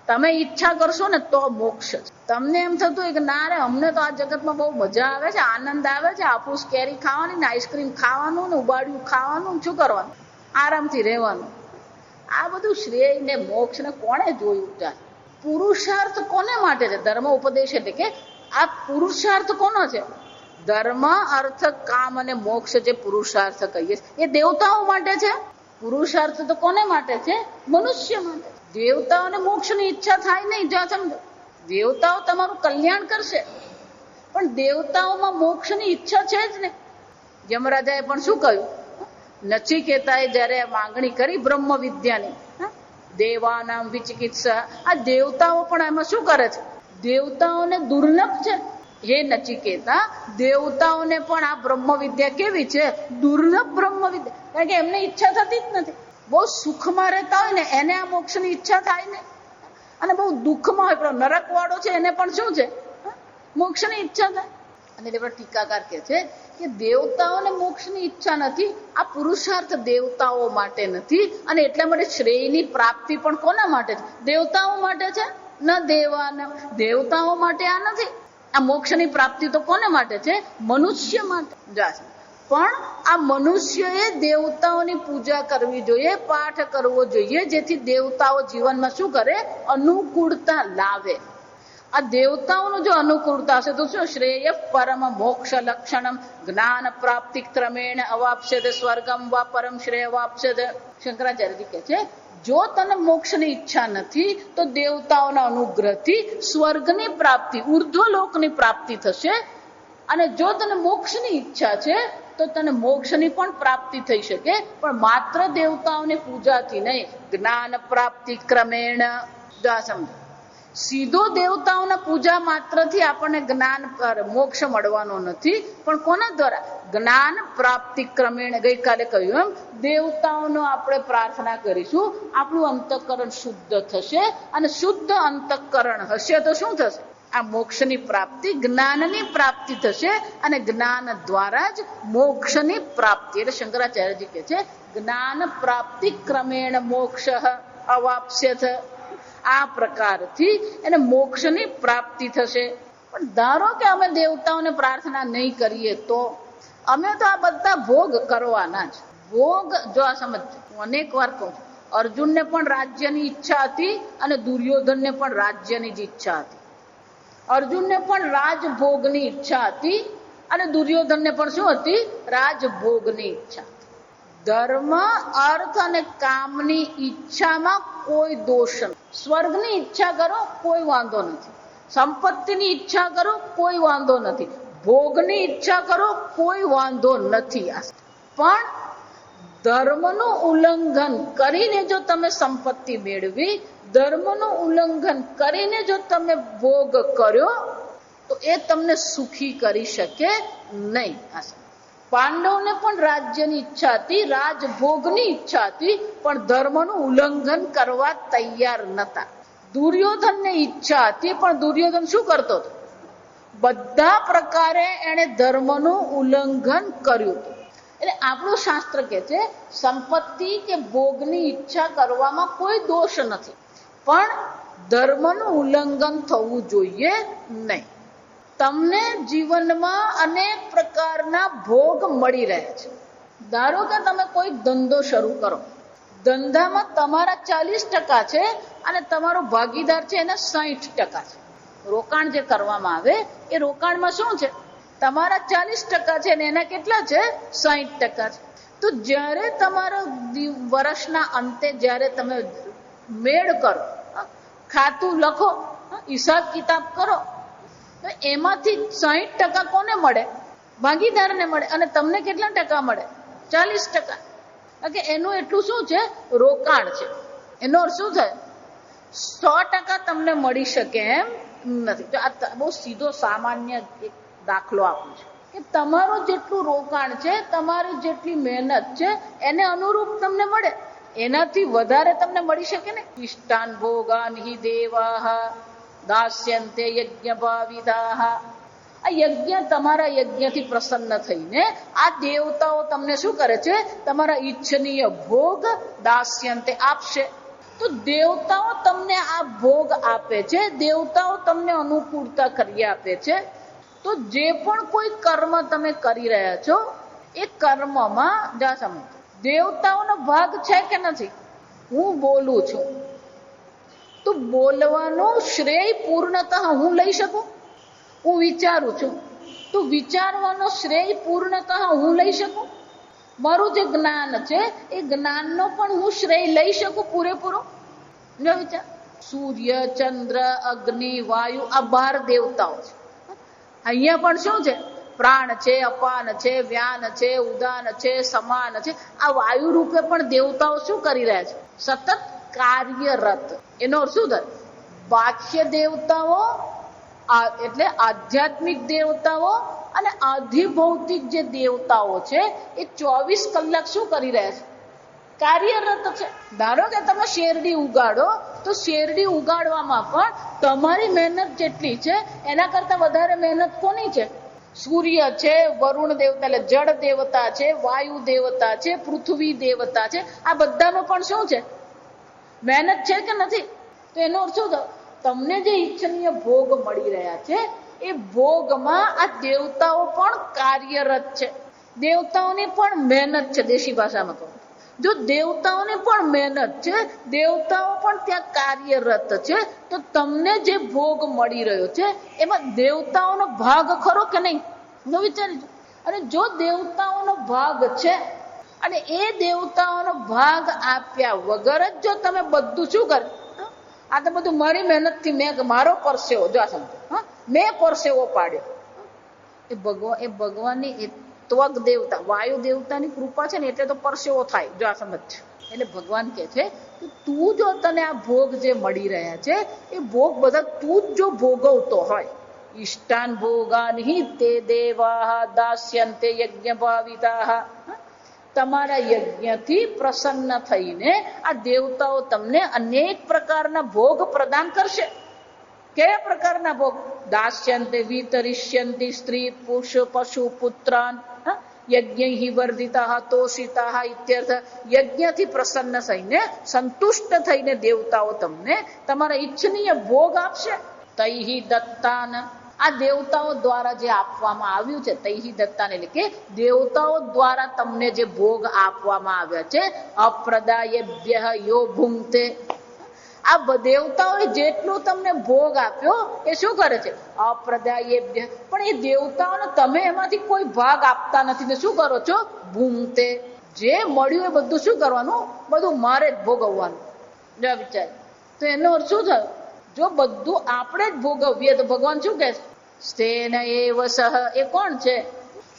Speaker 1: તમે ઈચ્છા કરશો ને તો મોક્ષ છે. તમને એમ થતું હોય કે ના રે, અમને તો આ જગતમાં બહુ મજા આવે છે, આનંદ આવે છે, હાફૂસ કેરી ખાવાની ને આઈસ્ક્રીમ ખાવાનું ને ઉબાડિયું ખાવાનું, શું કરવાનું? આરામથી રહેવાનું. આ બધું શ્રેય ને મોક્ષ ને કોણે જોયું? જાય પુરુષાર્થ કોને માટે છે? ધર્મ ઉપદેશ એટલે કે આ પુરુષાર્થ કોનો છે? ધર્મ, અર્થ, કામ અને મોક્ષ જે પુરુષાર્થ કહીએ એ દેવતાઓ માટે છે. પુરુષાર્થ તો કોને માટે છે? મનુષ્ય માટે. દેવતાઓને મોક્ષની ઈચ્છા થાય નહીં. જો સમજો, દેવતાઓ તમારું કલ્યાણ કરશે, પણ દેવતાઓમાં મોક્ષની ઈચ્છા છે જ ને. યમરાજાએ પણ શું કહ્યું? નચિકેતાએ જયારે માંગણી કરી બ્રહ્મ વિદ્યાની, દેવાનામ વિચિકિત્સા, આ દેવતાઓ પણ એમાં શું કરે છે? દેવતાઓને દુર્લભ છે. હે નચિકેતા, દેવતાઓને પણ આ બ્રહ્મ વિદ્યા કેવી છે? દુર્લભ બ્રહ્મ વિદ્યા. કારણ કે એમને ઈચ્છા થતી જ નથી. બહુ સુખમાં રહેતા હોય ને એને આ મોક્ષની ઈચ્છા થાય ને, અને બહુ દુઃખમાં હોય, પણ નરક વાળો છે એને પણ શું છે? મોક્ષની ઈચ્છા થાય. અને એટલે ટીકાકાર કહે છે કે દેવતાઓને મોક્ષની ઈચ્છા નથી, આ પુરુષાર્થ દેવતાઓ માટે નથી, અને એટલા માટે શ્રેયની પ્રાપ્તિ પણ કોના માટે છે? દેવતાઓ માટે છે. ન દેવાના, દેવતાઓ માટે આ નથી. આ મોક્ષની પ્રાપ્તિ તો કોને માટે છે? મનુષ્ય માટે. પણ આ મનુષ્યએ દેવતાઓની પૂજા કરવી જોઈએ, પાઠ કરવો જોઈએ, જેથી દેવતાઓ જીવનમાં શું કરે? અનુકૂળતા લાવે. આ દેવતાઓનું જો અનુકૂળતા હશે તો શું? શ્રેય પરમ મોક્ષ લક્ષણમ જ્ઞાન પ્રાપ્તિ ક્રમેણ અવાપ્સ્યત સ્વર્ગમ વા પરમ શ્રેય વાપ્સ્યત. શંકરાચાર્યજી કહે છે, જો તને મોક્ષની ઈચ્છા નથી તો દેવતાઓના અનુગ્રહથી સ્વર્ગની પ્રાપ્તિ, ઉર્ધ્વલોકની પ્રાપ્તિ થશે. અને જો તને મોક્ષની ઈચ્છા છે તો તને મોક્ષની પણ પ્રાપ્તિ થઈ શકે, પણ માત્ર દેવતાઓની પૂજાથી નહીં, જ્ઞાન પ્રાપ્તિ ક્રમેણ. સમજો, સીધો દેવતાઓના પૂજા માત્રથી આપણને જ્ઞાન મોક્ષ મળવાનો નથી, પણ કોના દ્વારા? જ્ઞાન પ્રાપ્તિ ક્રમેણ. ગઈકાલે કહ્યું એમ, દેવતાઓનો આપણે પ્રાર્થના કરીશું, આપણું અંતઃકરણ શુદ્ધ થશે, અને શુદ્ધ અંતઃકરણ હશે તો શું થશે? આ મોક્ષની પ્રાપ્તિ, જ્ઞાનની પ્રાપ્તિ થશે, અને જ્ઞાન દ્વારા જ મોક્ષની પ્રાપ્તિ. એટલે શંકરાચાર્યજી કહે છે, જ્ઞાન પ્રાપ્તિ ક્રમેણ મોક્ષ અવાપ્સ્યથ. આ પ્રકારથી એને મોક્ષની પ્રાપ્તિ થશે. પણ ધારો કે અમે દેવતાઓને પ્રાર્થના નહીં કરીએ તો અમે તો આ બધા ભોગ કરવાના જ. ભોગ, જો આ સમજો, હું અનેક વાર કહું છું, અર્જુનને પણ રાજ્યની ઈચ્છા હતી અને દુર્યોધનને પણ રાજ્યની જ ઈચ્છા હતી. અર્જુનને પણ રાજભોગની ઈચ્છા હતી અને દુર્યોધનને પણ શું હતી? રાજભોગની ઈચ્છા. ધર્મ, અર્થ અને કામની ઈચ્છામાં કોઈ દોષ નથી. સ્વર્ગની ઈચ્છા કરો, કોઈ વાંધો નથી. સંપત્તિની ઈચ્છા કરો, કોઈ વાંધો નથી. ભોગની ઈચ્છા કરો, કોઈ વાંધો નથી. પણ ધર્મનું ઉલ્લંઘન કરીને જો તમે સંપત્તિ મેળવી, ધર્મનું ઉલ્લંઘન કરીને જો તમે ભોગ કર્યો તો એ તમને સુખી કરી શકે નહીં. પાંડવોને પણ રાજ્યની ઈચ્છા હતી, રાજભોગની ઈચ્છા હતી, પણ ધર્મનું ઉલ્લંઘન કરવા તૈયાર નતા. દુર્યોધનને ઈચ્છા હતી, પણ દુર્યોધન શું કરતો હતો? બધા પ્રકારે એને ધર્મનું ઉલ્લંઘન કર્યું હતું. એટલે આપણું શાસ્ત્ર કહે છે સંપત્તિ કે ભોગની ઈચ્છા કરવામાં કોઈ દોષ નથી, પણ ધર્મનું ઉલ્લંઘન થવું જોઈએ નહીં. તમને જીવનમાં અનેક પ્રકારના ભોગ મળી રહ્યા છે. ધારો કે તમે કોઈ ધંધો શરૂ કરો, ધંધામાં તમારા 40% છે અને તમારો ભાગીદાર છે એના 60% છે. રોકાણ જે કરવામાં આવે એ રોકાણમાં શું છે? તમારા 40% છે ને એના કેટલા છે? 60% છે. તો જ્યારે તમારો વર્ષના અંતે જ્યારે તમે મેળ કરો, ખાતું લખો, હિસાબ કિતાબ કરો, તો એમાંથી 60% કોને મળે? ભાગીદારને મળે. અને તમને કેટલા ટકા મળે? 40%. એનું એટલું શું છે? રોકાણ છે. એનો અર્થ શું થાય? 100% તમને મળી શકે એમ નથી. તો આ બહુ સીધો સામાન્ય એક દાખલો આપું છું કે તમારું જેટલું રોકાણ છે, તમારી જેટલી મહેનત છે એને અનુરૂપ તમને મળે, એનાથી વધારે તમને મળી શકે ને. ઇષ્ટાન ભોગાન હિ દેવાહ દાસ્યન્તે યજ્ઞ ભાવિદાહ. આ યજ્ઞ, તમારા યજ્ઞથી પ્રસન્ન થઈને આ દેવતાઓ તમને શું કરે છે? તમારા ઈચ્છનીય ભોગ દાસ્યન્તે આપશે. તો દેવતાઓ તમને આ ભોગ આપે છે, દેવતાઓ તમને અનુકૂળતા કરી આપે છે. તો જે પણ કોઈ કર્મ તમે કરી રહ્યા છો એ કર્મમાં દેવતાઓનો ભાગ છે કે નથી? હું બોલું છું તો બોલવાનો શ્રેય પૂર્ણતઃ હું લઈ શકું? હું વિચારું છું તો વિચારવાનો શ્રેય પૂર્ણતઃ હું લઈ શકું? મારું જે જ્ઞાન છે એ જ્ઞાનનો પણ હું શ્રેય લઈ શકું પૂરેપૂરો? જો વિચાર, સૂર્ય, ચંદ્ર, અગ્નિ, વાયુ આ 12 દેવતાઓ છે. અહીંયા પણ શું છે? પ્રાણ છે, અપાન છે, વ્યાન છે, ઉદાન છે, સમાન છે. આ વાયુ રૂપે પણ દેવતાઓ શું કરી રહ્યા છે? સતત કાર્યરત. એનો અર્થ શું થાય? બાહ્ય દેવતાઓ એટલે આધ્યાત્મિક દેવતાઓ અને આધિભૌતિક જે દેવતાઓ છે એ 24 કલાક શું કરી રહ્યા છે? કાર્યરત છે. ધારો કે તમે શેરડી ઉગાડો તો શેરડી ઉગાડવામાં પણ તમારી મહેનત જેટલી છે એના કરતા વધારે મહેનત કોની છે? સૂર્ય છે, વરુણ દેવતા એટલે જળ દેવતા છે, વાયુ દેવતા છે, પૃથ્વી દેવતા છે. આ બધામાં પણ શું છે? મહેનત છે કે નથી? તો એનો અર્થ શું? તમને જે ઈચ્છનીય ભોગ મળી રહ્યા છે એ ભોગમાં આ દેવતાઓ પણ કાર્યરત છે. દેવતાઓની પણ મહેનત છે. દેશી ભાષામાં કહું, જો દેવતાઓની પણ મહેનત છે, દેવતાઓ પણ ત્યાં કાર્યરત છે, તો તમને જે ભોગ મળી રહ્યો છે એમાં દેવતાઓનો ભાગ ખરો કે નહીં? જો વિચારી. અને જો દેવતાઓનો ભાગ છે અને એ દેવતાઓનો ભાગ આપ્યા વગર જ જો તમે બધું શું કરે? આ તો બધું મારી મહેનતથી મેં, મારો પરસેવો, જો આ સમજો, મેં પરસેવો પાડ્યો. એ ભગવાનની ત્વગ દેવતા, વાયુ દેવતાની કૃપા છે ને એટલે તો પરસેવો થાય. જો આ સમજ. એટલે ભગવાન કહે છે કે તું જો તને આ ભોગ જે મળી રહ્યા છે એ ભોગ બધા તું જ જો ભોગવતો હોય, ઇષ્ટાન ભોગાન હિ તે દેવાહ દાસ્યન્તે યજ્ઞ ભાવિતાહ. તમારા યજ્ઞથી પ્રસન્ન થઈને આ દેવતાઓ તમને અનેક પ્રકારના ભોગ પ્રદાન કરશે. કયા પ્રકારના ભોગ? દાસ્યન્તે વિતરિષ્યન્તિ સ્ત્રી પુરુષ પશુ પુત્રાન યજ્ઞ વર્ધિતા તોષિતા ઇત્યર્થ. યજ્ઞથી પ્રસન્ન થઈને, સંતુષ્ટ થઈને દેવતાઓ તમને તમારા ઈચ્છનીય ભોગ આપશે. તૈહિ દત્તાન. આ દેવતાઓ દ્વારા જે આપવામાં આવ્યું છે, તૈહિ દત્તાન એટલે કે દેવતાઓ દ્વારા તમને જે ભોગ આપવામાં આવ્યા છે, અપ્રદાયેભ્યઃ યો ભુંક્તે. આ દેવતાઓએ જેટલું તમને ભોગ આપ્યો એ શું કરે છે? અપ્રદાયેભ્ય. પણ એ દેવતાઓને તમે એમાંથી કોઈ ભાગ આપતા નથી ને શું કરો છો? ભુંક્તે. જે મળ્યું એ બધું શું કરવાનું? બધું મારે જ ભોગવવાનું. જો વિચાર. તો એનો અર્થ શું થયો? જો બધું આપણે જ ભોગવીએ તો ભગવાન શું કહે? સ્થેન એવ સહ. એ કોણ છે?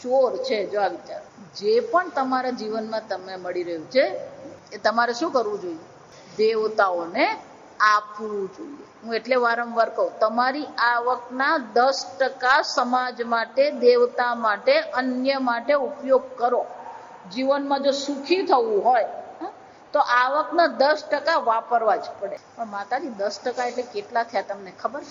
Speaker 1: ચોર છે. જો આ વિચાર, જે પણ તમારા જીવનમાં તમને મળી રહ્યું છે એ તમારે શું કરવું જોઈએ? દેવતાઓને આપવું જોઈએ. હું એટલે વારંવાર કહું, તમારી આવકના 10% સમાજ માટે, દેવતા માટે, અન્ય માટે ઉપયોગ કરો. જીવનમાં જો સુખી થવું હોય તો આવકના 10% વાપરવા જ પડે. પણ માતાજી 10% એટલે કેટલા થયા તમને ખબર?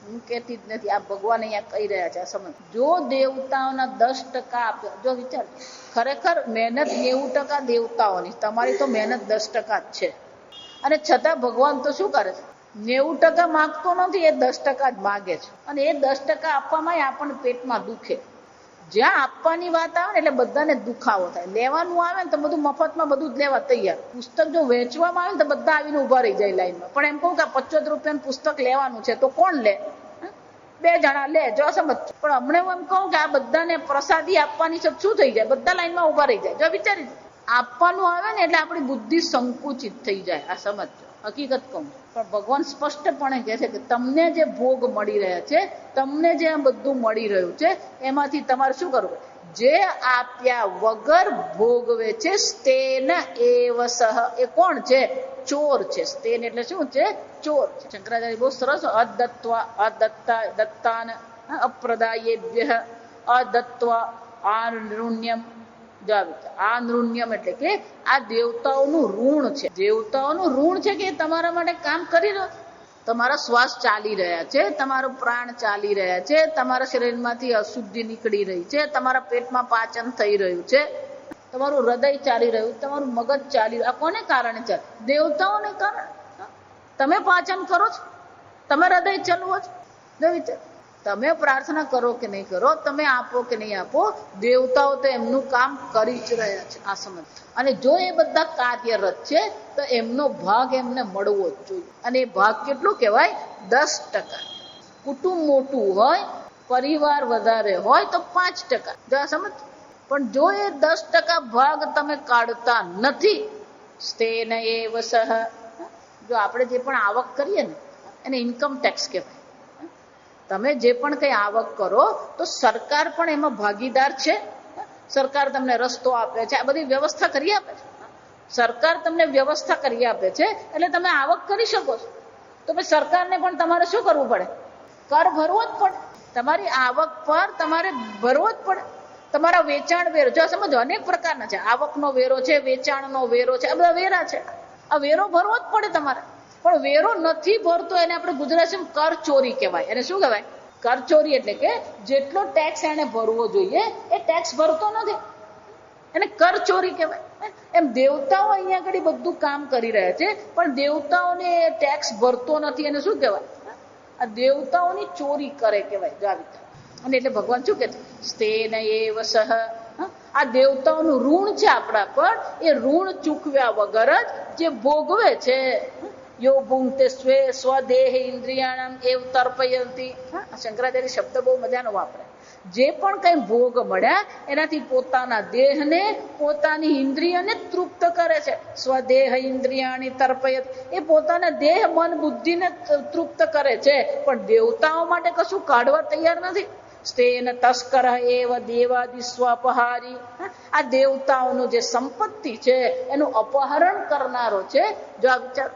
Speaker 1: હું કહેતી જ નથી, આ ભગવાન અહીંયા કહી રહ્યા છે. આ સમજ, જો દેવતાઓના 10% આપે, જો વિચાર, ખરેખર મહેનત 90% દેવતાઓની, તમારી તો મહેનત 10% જ છે. અને છતાં ભગવાન તો શું કરે છે? 90% માગતો નથી, એ 10% જ માગે છે. અને એ 10% આપવામાં આપણને પેટમાં દુખે. જ્યાં આપવાની વાત આવે ને એટલે બધાને દુખાવો થાય. લેવાનું આવે ને તો બધું મફતમાં બધું જ લેવા તૈયાર. પુસ્તક જો વેચવામાં આવે ને તો બધા આવીને ઉભા રહી જાય લાઈનમાં. પણ એમ કહું કે 75 રૂપિયાનું પુસ્તક લેવાનું છે તો કોણ લે? 2 જણા લે. જો સમજ. પણ હમણાં હું એમ કહું કે આ બધાને પ્રસાદી આપવાની છે, શું થઈ જાય? બધા લાઈનમાં ઉભા રહી જાય. જો વિચારી, આપવાનું આવે ને એટલે આપણી બુદ્ધિ સંકુચિત થઈ જાય. આ સમજો, હકીકત કહું. પણ ભગવાન સ્પષ્ટપણે કહે છે કે તમને જે ભોગ મળી રહ્યા છે, તમને જે બધું મળી રહ્યું છે, એમાંથી તમારે શું કરવું? જે આપ્યા વગર ભોગવે છે સ્તેન એવ સહ. એ કોણ છે? ચોર છે. સ્તેન એટલે શું છે? ચોર છે. શંકરાચાર્ય બહુ સરસ, અદત્વા અદત્તા દત્તાન અપ્રદાયેભ્ય અદત્વા આનૃણ્યમ. આ નૃણ્યમ એટલે કે આ દેવતાઓનું ઋણ છે. દેવતાઓનું ઋણ છે કે તમારા માટે કામ કરી રહ્યો. તમારા શ્વાસ ચાલી રહ્યા છે, તમારો પ્રાણ ચાલી રહ્યા છે, તમારા શરીરમાંથી અશુદ્ધિ નીકળી રહી છે, તમારા પેટમાં પાચન થઈ રહ્યું છે, તમારું હૃદય ચાલી રહ્યું, તમારું મગજ ચાલી રહ્યું. આ કોને કારણે ચાલે? દેવતાઓને કારણે. તમે પાચન કરો છો, તમે હૃદય ચલવો છો. તમે પ્રાર્થના કરો કે નહીં કરો, તમે આપો કે નહીં આપો, દેવતાઓ તો એમનું કામ કરી જ રહ્યા છે. આ સમજ. અને જો એ બધા કાર્યરત છે તો એમનો ભાગ એમને મળવો જ જોઈએ. અને એ ભાગ કેટલું કહેવાય? 10%. કુટુંબ મોટું હોય, પરિવાર વધારે હોય તો 5%. જો આ સમજ. પણ જો એ 10% ભાગ તમે કાઢતા નથી, સ્તેન એવ સહ. જો આપણે જે પણ આવક કરીએ ને એને ઇન્કમ ટેક્સ કહેવાય. તમે જે પણ કંઈ આવક કરો તો સરકાર પણ એમાં ભાગીદાર છે. સરકાર તમને રસ્તો આપે છે, આ બધી વ્યવસ્થા કરી આપે છે. સરકાર તમને વ્યવસ્થા કરી આપે છે એટલે તમે આવક કરી શકો છો. તો પછી સરકારને પણ તમારે શું કરવું પડે? કર ભરવો જ પડે. તમારી આવક પર તમારે ભરવો જ પડે. તમારા વેચાણ વેરો, જો સમજો, અનેક પ્રકારના છે. આવકનો વેરો છે, વેચાણનો વેરો છે, આ બધા વેરા છે. આ વેરો ભરવો જ પડે તમારે. પણ વેરો નથી ભરતો એને આપણે ગુજરાતીમાં કર ચોરી કહેવાય. એને શું કહેવાય? કર ચોરી. એટલે કે જેટલો ટેક્સ એને ભરવો જોઈએ એ ટેક્સ ભરતો નથી, એને કર ચોરી કહેવાય. એમ દેવતાઓ અહીંયા આગળ બધું કામ કરી રહ્યા છે પણ દેવતાઓને ટેક્સ ભરતો નથી. એને શું કહેવાય? આ દેવતાઓની ચોરી કરે કહેવાય. જો આ વિચાર. અને એટલે ભગવાન શું કહે છે? સ્તેન એવ સહ. આ દેવતાઓનું ઋણ છે આપણા પર. એ ઋણ ચૂકવ્યા વગર જ જે ભોગવે છે, યો ભૂંગતે સ્વદેહ ઇન્દ્રિયાણમ એવ તર્પયંતી. શંકરાચાર્ય શબ્દ બહુ મજાનો વાપરે. જે પણ કઈ ભોગ મળ્યા એનાથી પોતાના દેહને, પોતાની ઇન્દ્રિયને તૃપ્ત કરે છે. સ્વદેહ ઇન્દ્રિયાણી તર્પયત. એ પોતાના દેહ, મન, બુદ્ધિને તૃપ્ત કરે છે, પણ દેવતાઓ માટે કશું કાઢવા તૈયાર નથી. સ્તેન તસ્કર એવ દેવાદિ સ્વપહારી. આ દેવતાઓનું જે સંપત્તિ છે એનું અપહરણ કરનારો છે. જો આ વિચાર.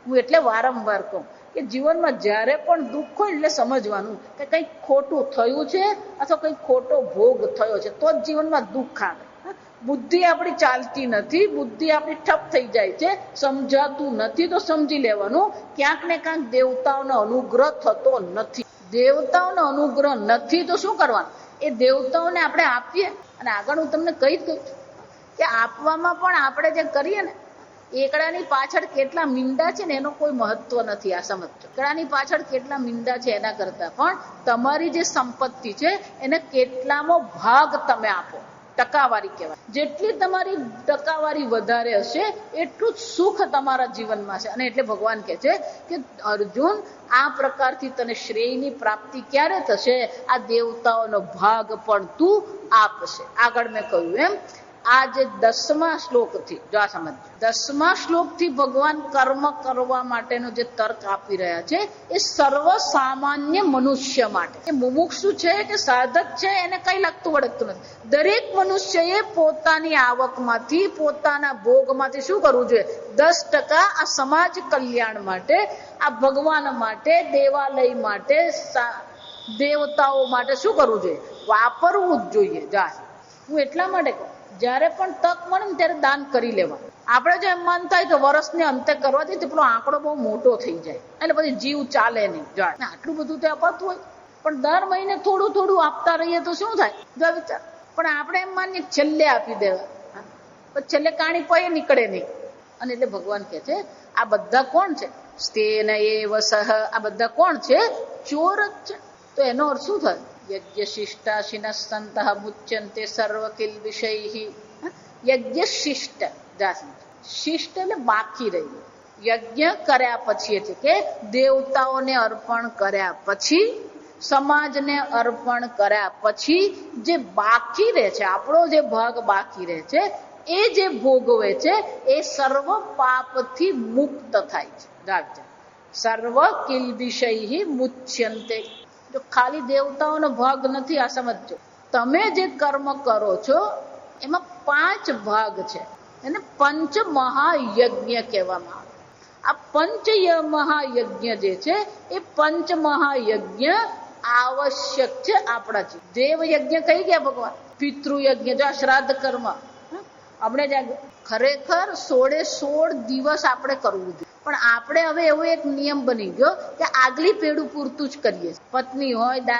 Speaker 1: હું એટલે વારંવાર કહું કે જીવનમાં જ્યારે પણ દુઃખ હોય એટલે સમજવાનું કે કંઈક ખોટું થયું છે અથવા કંઈક ખોટો ભોગ થયો છે તો જ જીવનમાં દુઃખ આવે. બુદ્ધિ આપણી ચાલતી નથી, બુદ્ધિ આપણી ઠપ થઈ જાય છે, સમજાતું નથી તો સમજી લેવાનું ક્યાંક ને ક્યાંક દેવતાઓનો અનુગ્રહ થતો નથી. દેવતાઓનો અનુગ્રહ નથી તો શું કરવાનું? એ દેવતાઓને આપણે આપીએ. અને આગળ હું તમને કહી દઉં છું કે આપવામાં પણ આપણે જે કરીએ ને, એકડાની પાછળ કેટલા મીંડા છે ને એનો કોઈ મહત્વ નથી. આ સમજો. એકડાની પાછળ કેટલા મીંડા છે એના કરતા પણ તમારી જે સંપત્તિ છે એને કેટલામો ભાગ તમે આપો. ટકાવારી કહેવાય. જેટલી તમારી ટકાવારી વધારે હશે એટલું જ સુખ તમારા જીવનમાં છે. અને એટલે ભગવાન કહે છે કે અર્જુન, આ પ્રકારથી તને શ્રેયની પ્રાપ્તિ ક્યારે થશે? આ દેવતાઓનો ભાગ પણ તું આપશે. આગળ મેં કહ્યું એમ આ જે 10મા શ્લોકથી જો આ સમજ, 10મા શ્લોકથી ભગવાન કર્મ કરવા માટેનો જે તર્ક આપી રહ્યા છે એ સર્વ સામાન્ય મનુષ્ય માટે. એ મુમુક્ષુ છે કે સાધક છે એને કઈ લગતું વળગતું નથી. દરેક મનુષ્યએ પોતાની આવકમાંથી, પોતાના ભોગમાંથી શું કરવું જોઈએ? 10% આ સમાજ કલ્યાણ માટે, આ ભગવાન માટે, દેવાલય માટે, દેવતાઓ માટે શું કરવું જોઈએ? વાપરવું જ જોઈએ. જા હું એટલા માટે કહું, જયારે પણ તક મળે ને ત્યારે દાન કરી લેવા. આપણે જો એમ મન થાય કે વર્ષને અંતે કરવાથી તો પેલો આંકડો બહુ મોટો થઈ જાય એટલે પછી જીવ ચાલે નહીં. આટલું બધું તો અપાતું હોય, પણ દર મહિને થોડું થોડું આપતા રહીએ તો શું થાય? જો વિચાર. પણ આપણે એમ માનીએ છેલ્લે આપી દેવા, પછી છેલ્લે કાણી પૈયે નીકળે નહીં. અને એટલે ભગવાન કહે છે આ બધા કોણ છે? સ્તેન એવ સહ. આ બધા કોણ છે? ચોર જ છે. તો એનો અર્થ શું થાય? યજ્ઞ શિષ્ટાશિન સંત મુચ્યંતે સર્વ કિલ વિષય. યજ્ઞ શિષ્ટ, શિષ્ટ એટલે બાકી રહ્યું. યજ્ઞ કર્યા પછી એટલે કે દેવતાઓને અર્પણ કર્યા પછી, સમાજને અર્પણ કર્યા પછી જે બાકી રહે છે, આપણો જે ભાગ બાકી રહે છે, એ જે ભોગવે છે એ સર્વ પાપથી મુક્ત થાય છે. સર્વ કિલ વિષય મુચ્યંતે. જો ખાલી દેવતાઓનો ભાગ નથી, આ સમજો. તમે જે કર્મ કરો છો એમાં 5 ભાગ છે, એને પંચ મહાયજ્ઞ કહેવામાં આવે. આ પંચ મહાયજ્ઞ જે છે એ પંચ મહાયજ્ઞ આવશ્યક છે આપણા જીવન. દેવ યજ્ઞ કહી ગયા ભગવાન, પિતૃયજ્ઞ જો શ્રાદ્ધ કર્મ આપણે જ ખરેખર 16 દિવસ આપણે કરવું જોઈએ. પણ આપણે હવે એવો એક નિયમ બની ગયો કે આગલી પેઢું પૂરતું જ કરીએ. પત્ની હોય,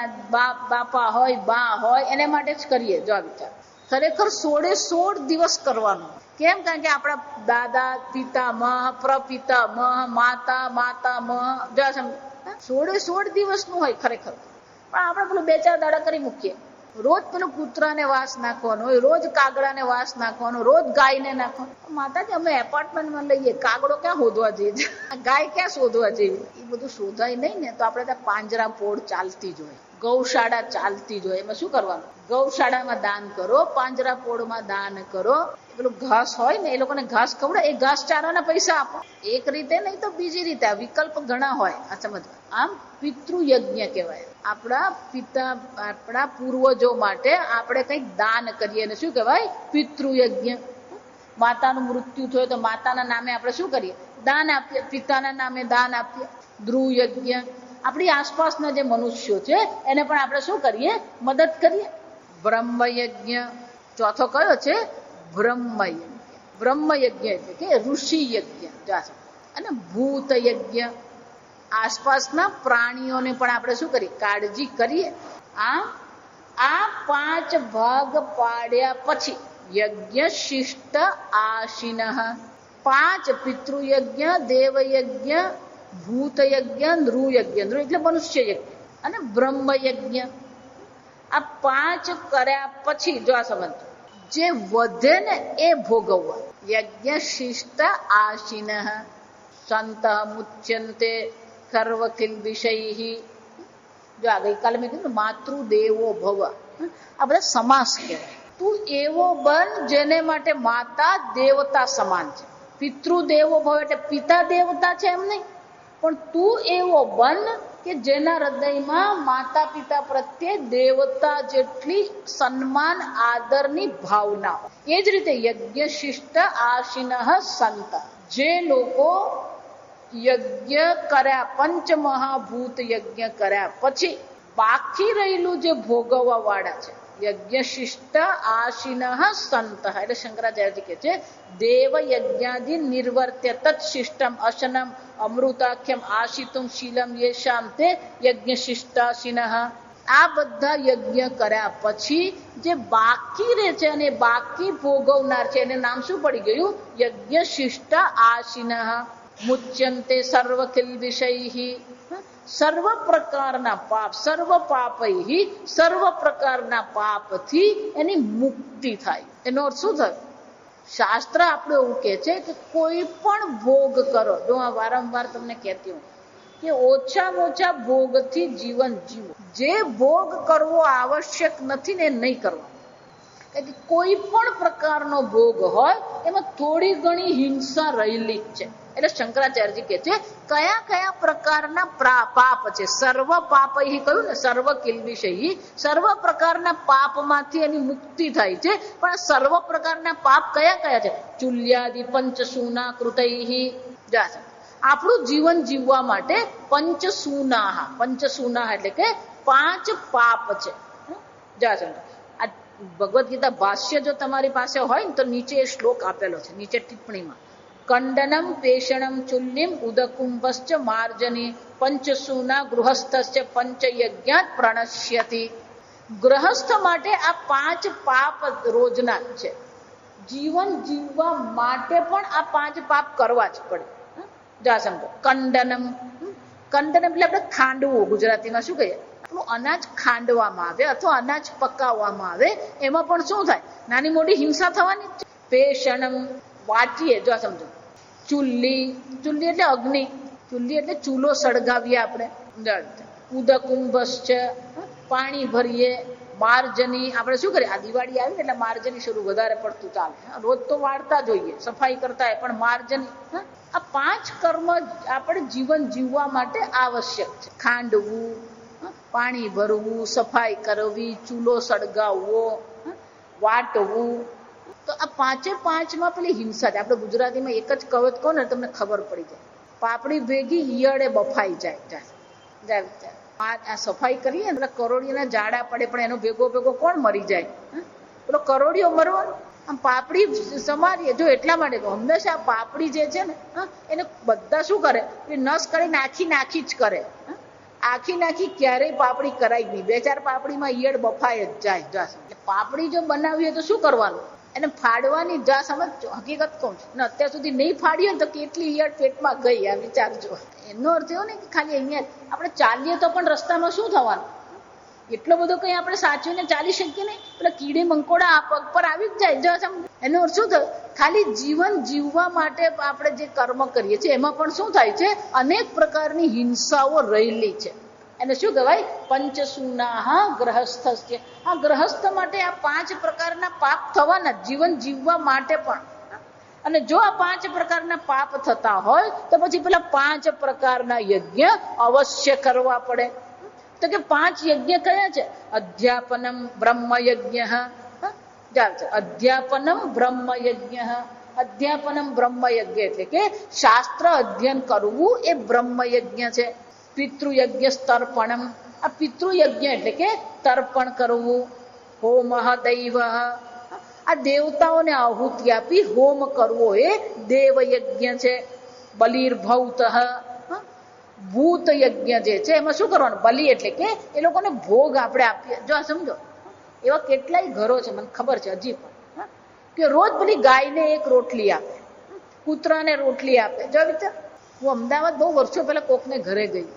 Speaker 1: બાપા હોય, બા હોય, એને માટે જ કરીએ. જો વિચાર, ખરેખર 16 દિવસ કરવાનું. કેમ? કારણ કે આપણા દાદા પિતામહ, પ્રપિતામહ, માતામહ જો 16 દિવસનું હોય ખરેખર. પણ આપણે પેલું 2-4 દાડા કરી મૂકીએ. રોજ પેલું કૂતરાને વાસ નાખવાનો હોય, રોજ કાગડાને વાસ નાખવાનો, રોજ ગાયને નાખવાનો. માતાજી અમે એપાર્ટમેન્ટમાં લઈએ, કાગડો ક્યાં શોધવા જઈએ, ગાય ક્યાં શોધવા જઈએ? એ બધું શોધાય નહીં ને. તો આપણે ત્યાં પાંજરા પોળ ચાલતી જ હોય, ગૌશાળા ચાલતી જ હોય. એમાં શું કરવાનું? ગૌશાળામાં દાન કરો, પાંજરા પોળમાં દાન કરો. પેલું ઘાસ હોય ને એ લોકોને ઘાસ ખવડાવે, એ ઘાસ ચારાના પૈસા આપો. એક રીતે નહીં તો બીજી રીતે. આ વિકલ્પ ઘણા હોય. આ સમજવા. આમ પિતૃયજ્ઞ કહેવાય. આપણા પૂર્વજો માટે આપણે કંઈક દાન કરીએ ને શું કહેવાય? પિતૃયજ્ઞ. માતાનું મૃત્યુ થયું તો માતાના નામે આપણે શું કરીએ? દાન આપીએ. પિતાના નામે દાન આપીએ. ધ્રુવયજ્ઞ. આપણી આસપાસના જે મનુષ્યો છે એને પણ આપણે શું કરીએ? મદદ કરીએ. બ્રહ્મયજ્ઞ. ચોથો કયો છે? બ્રહ્મયજ્ઞ. બ્રહ્મયજ્ઞ એટલે કે ઋષિ યજ્ઞ. અને ભૂતયજ્ઞ. આસપાસના પ્રાણીઓને પણ આપણે શું કરીએ? કાળજી કરીએ. આ 5 ભાગ પાડ્યા પછી યજ્ઞ શિષ્ટ આશિન. 5 પિતૃયજ્ઞ, દેવયજ્ઞ, ભૂતયજ્ઞ, નૃયજ્ઞ. નૃ એટલે મનુષ્ય યજ્ઞ અને બ્રહ્મયજ્ઞ. આ 5 કર્યા પછી જો આ સમજ, જે વધે ને એ ભોગવવા. યજ્ઞ શિષ્ટ આશિન સંત મુચ્યંતે સર્વ કિલ વિષય. જો આ ગઈકાલે મેં કીધું માતૃદેવો ભવ. આ બધા સમાસ કહેવાય. તું એવો બન જેને માટે માતા દેવતા સમાન છે. પિતૃદેવો ભવ એટલે પિતા દેવતા છે એમ નહીં, પણ તું એવો બન કે જેના હૃદયમાં માતા પિતા પ્રત્યે દેવતા જેટલી સન્માન આદરની ભાવના હોય. એ જ રીતે યજ્ઞ શિષ્ટ આશિન સંત. જે લોકો યજ્ઞ કર્યા, પંચમહાભૂત યજ્ઞ કર્યા પછી બાકી રહેલું જે ભોગવવા વાળા છે, યજ્ઞ શિષ્ટ આશિન સંત. એટલે શંકરાચાર્યજી કહે છે દેવ યજ્ઞાદિ નિર્વર્ત્ય તત્શિષ્ટમ અશનમ અમૃતાખ્યમ આશિતુમ શીલમ યેશામ તે યજ્ઞ શિષ્ટાશિન. આ બધા યજ્ઞ કર્યા પછી જે બાકી રહે છે અને બાકી ભોગવનાર છે એને નામ શું પડી ગયું? યજ્ઞ શિષ્ટ આશિન. મુચ્યંતે સર્વ કિલ વિષય. સર્વ પ્રકારના પાપ, સર્વ પાપૈ, સર્વ પ્રકારના પાપથી એની મુક્તિ થાય. એનો અર્થ શું થાય? શાસ્ત્ર આપણે એવું કહે છે કે કોઈ પણ ભોગ કરો. જો આ વારંવાર તમને કહેતી હું કે ઓછામાં ઓછા ભોગથી જીવન જીવો. જે ભોગ કરવો આવશ્યક નથી ને નહીં કરવો. કે કોઈ પણ પ્રકારનો ભોગ હોય એમાં થોડી ઘણી હિંસા રહેલી જ છે. એટલે શંકરાચાર્યજી કહે છે કયા કયા પ્રકારના પાપ છે. સર્વ પાપ કહ્યું ને, સર્વ કિલ્બિષૈ, સર્વ પ્રકારના પાપમાંથી એની મુક્તિ થાય છે. પણ સર્વ પ્રકારના પાપ કયા કયા છે? ચુલ્યાદિ પંચસૂના કૃતૈ. આપણું જીવન જીવવા માટે પંચસૂના એટલે કે 5 પાપ છે. આ ભગવદ્ ગીતા ભાષ્ય જો તમારી પાસે હોય ને તો નીચે શ્લોક આપેલો છે, નીચે ટિપ્પણીમાં. કંડનમ પેષણમ ચુલ્લિમ ઉદકુંભશ્ચ માર્જની પંચસૂના ગૃહસ્થસ્ય પંચયજ્ઞાત પ્રણશ્યતિ. ગૃહસ્થ માટે આ 5 પાપ રોજના છે. જીવન જીવવા માટે પણ આ 5 પાપ કરવા જ પડે. જા સમજો. કંડનમ એટલે આપણે ખાંડવું, ગુજરાતીમાં શું કહીએ? અનાજ ખાંડવામાં આવે અથવા અનાજ પકાવવામાં આવે, એમાં પણ શું થાય? નાની મોટી હિંસા થવાની. પેષણમ વાટીએ, જો સમજો. ચુલ્લી એટલે અગ્નિ, ચુલ્લી એટલે ચૂલો સળગાવીએ આપણે. ઉદકુંભશ્ચ પાણી ભરીએ. માર્જની આપણે શું કરીએ? આ દિવાળી આવી એટલે માર્જની શરૂ વધારે પડતું ચાલે. રોજ તો વાળતા જોઈએ, સફાઈ કરતા હોય, પણ માર્જની. આ 5 કર્મ આપણે જીવન જીવવા માટે આવશ્યક છે. ખાંડવું, પાણી ભરવું, સફાઈ કરવી, ચૂલો સળગાવવો, વાટવું. તો આ 5માં પેલી હિંસા છે. આપણે ગુજરાતીમાં એક જ કહેવત કહો ને તમને ખબર પડી જાય. પાપડી ભેગી ઈયળે બફાઈ જાય. આ સફાઈ કરીએ એટલે કરોડિયાના જાડા પડે, પણ એનો ભેગો કોણ મરી જાય? પેલો કરોડિયો મરવાનો. આમ પાપડી સમારીએ જો એટલા માટે હંમેશા પાપડી જે છે ને એને બધા શું કરે? નસ કરી નાખી જ કરે. આખી ક્યારેય પાપડી કરાય નહીં. 2-4 પાપડીમાં ઈયળ બફાય જ જાય. પાપડી જો બનાવી હોય તો શું કરવાનું? એને ફાડવાની. જા સમજ. હકીકત કહું છું ને, અત્યાર સુધી નહીં ફાડીએ ને તો કેટલી ઈયળ પેટમાં ગઈ, આ વિચારજો. એનો અર્થ એવો ને કે ખાલી અહીંયા આપણે ચાલીએ તો પણ રસ્તામાં શું થવાનું? એટલો બધો કંઈ આપણે સાચવીને ચાલી શકીએ નહીં. પેલા કીડી મંકોડા આ પગ પર આવી જ જાય. જો સમજ. એનો અર્થ શું થયો? ખાલી જીવન જીવવા માટે આપણે જે કર્મ કરીએ છીએ એમાં પણ શું થાય છે? અનેક પ્રકારની હિંસાઓ રહેલી છે. એને શું કહેવાય? પંચસૂના ગ્રહસ્થ. આ ગ્રહસ્થ માટે આ 5 પ્રકારના પાપ થવાના જીવન જીવવા માટે પણ. અને જો આ 5 પ્રકારના પાપ થતા હોય તો પછી પેલા 5 પ્રકારના યજ્ઞ અવશ્ય કરવા પડે. તો કે 5 યજ્ઞ કયા છે? અધ્યાપનમ બ્રહ્મયજ્ઞ. અધ્યાપનમ બ્રહ્મયજ્ઞ. અધ્યાપનમ બ્રહ્મયજ્ઞ એટલે કે શાસ્ત્ર અધ્યયન કરવું એ બ્રહ્મયજ્ઞ છે. પિતૃયજ્ઞ તર્પણમ. આ પિતૃયજ્ઞ એટલે કે તર્પણ કરવું. હોમ દૈવ. આ દેવતાઓને આહુતિ આપી હોમ કરવો એ દેવયજ્ઞ છે. બલિર્ભૌત. ભૂત યજ્ઞ જે છે એમાં શું કરવાનું? બલિ એટલે કે એ લોકોને ભોગ આપણે આપીએ. જો સમજો, એવા કેટલાય ઘરો છે, મને ખબર છે હજી પણ, કે રોજ પેલી ગાયને 1 રોટલી આપે, કૂતરાને રોટલી આપે. જો વિચાર. હું અમદાવાદ બહુ વર્ષો પહેલા કોકને ઘરે ગઈ,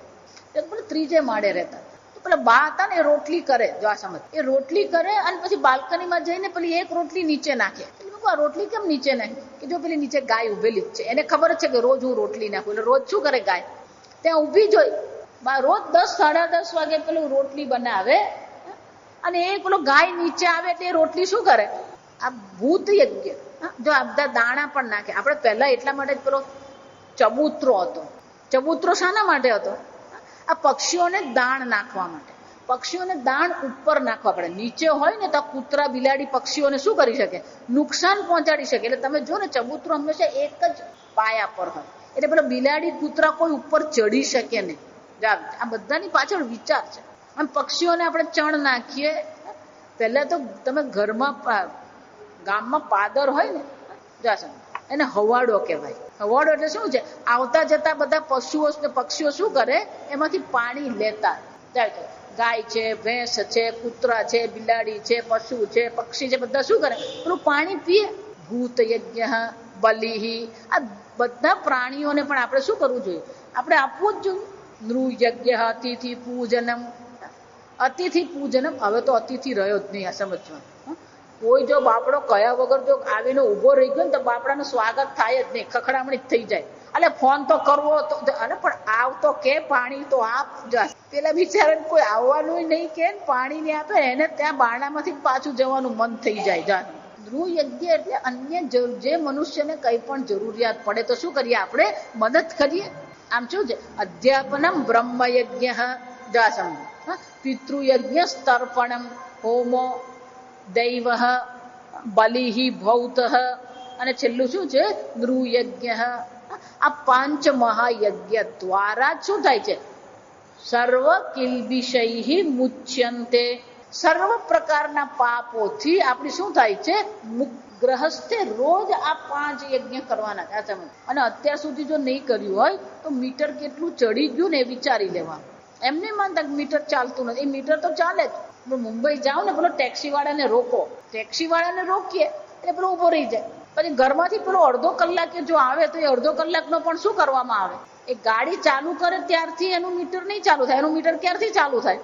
Speaker 1: પેલા 3જે માળે રહેતા. તો પેલા બા હતા ને એ રોટલી કરે. જો આ સમજ. એ રોટલી કરે અને પછી બાલ્કનીમાં જઈને પેલી 1 રોટલી નીચે નાખે. આ રોટલી કેમ નીચે નાખી? કે જો પેલી નીચે ગાય ઉભેલી જ છે, એને ખબર જ છે કે રોજ હું રોટલી નાખું. એટલે રોજ શું કરે? ગાય ત્યાં ઊભી જોઈ. રોજ 10-10:30 વાગે પેલું રોટલી બનાવે અને એ પેલો ગાય નીચે આવે એટલે એ રોટલી શું કરે? આ ભૂત યજ્ઞ. જો આ બધા દાણા પણ નાખે. આપણે પહેલા એટલા માટે જ પેલો ચબૂતરો હતો. ચબૂતરો શાના માટે હતો? આ પક્ષીઓને દાણ નાખવા માટે. પક્ષીઓને દાણ ઉપર નાખવા પડે. નીચે હોય ને તો કૂતરા બિલાડી પક્ષીઓને શું કરી શકે? નુકસાન પહોંચાડી શકે. એટલે તમે જો ને, ચબૂતરો હંમેશા એક જ પાયા પર હોય. એટલે પેલા બિલાડી કૂતરા કોઈ ઉપર ચડી શકે નહીં. આ બધાની પાછળ વિચાર છે. આમ પક્ષીઓને આપણે ચણ નાખીએ. પહેલા તો તમે ઘરમાં ગામમાં પાદર હોય ને, જાશો એને હવાડો કહેવાય. હવાડો એટલે શું છે? આવતા જતા બધા પક્ષીઓ શું કરે? એમાંથી પાણી લેતા જાય. ગાય છે, ભેંસ છે, કૂતરા છે, બિલાડી છે, પશુ છે, પક્ષી છે, બધા શું કરે? પેલું પાણી પીએ. ભૂત યજ્ઞ બલિ. આ બધા પ્રાણીઓને પણ આપણે શું કરવું જોઈએ? આપણે આપવું જ જોઈએ. નૃયજ્ઞ અતિથિ પૂજનમ. અતિથિ પૂજનમ. હવે તો અતિથિ રહ્યો જ નહીં. આ સમજવાનું. કોઈ જો બાપડો કયા વગર જો આવીને ઉભો રહી ગયો ને તો બાપડાનું સ્વાગત થાય જ નહીં, ખખડામણી જ થઈ જાય. એટલે ફોન તો કરવો તો, અને પણ આવ તો કે પાણી તો આપ. પેલા બિચારાને કોઈ આવવાનું નહીં કે પાણી ને આપે એને ત્યાં બારણામાંથી પાછું જવાનું મન થઈ જાય જાત. ગૃહ યજ્ઞ એટલે અન્ય જે મનુષ્યને કઈ પણ જરૂરિયાત પડે તો શું કરીએ આપણે મદદ કરીએ. આમ શું છે અધ્યાપનમ બ્રહ્મયજ્ઞ જાસમ પિતૃયજ્ઞ સ્તર્પણમ હોમો દૈવ બલિ ભૌત અને છેલ્લું શું છે ગૃહયજ્ઞ. આ પાંચ મહાયજ્ઞ દ્વારા શું થાય છે સર્વ કિલ્બિષૈ મુચ્યંતે. સર્વ પ્રકારના પાપોથી આપણી શું થાય છે ગ્રહસ્થે રોજ આ 5 યજ્ઞ કરવાના છે. અને અત્યાર સુધી જો નહીં કર્યું હોય તો મીટર કેટલું ચડી ગયું ને એ વિચારી લેવા. એમને માનતા મીટર ચાલતું નથી, એ મીટર તો ચાલે જ. મુંબઈ જાઓ ને પેલો ટેક્સી વાળાને રોકો, ટેક્સી વાળાને રોકીએ એટલે પેલો ઉભો રહી જાય. પછી ઘરમાંથી પેલો અડધો કલાકે જો આવે તો એ અડધો કલાકનો પણ શું કરવામાં આવે, એ ગાડી ચાલુ કરે ત્યારથી એનું મીટર નહીં ચાલુ થાય. એનું મીટર ક્યારથી ચાલુ થાય?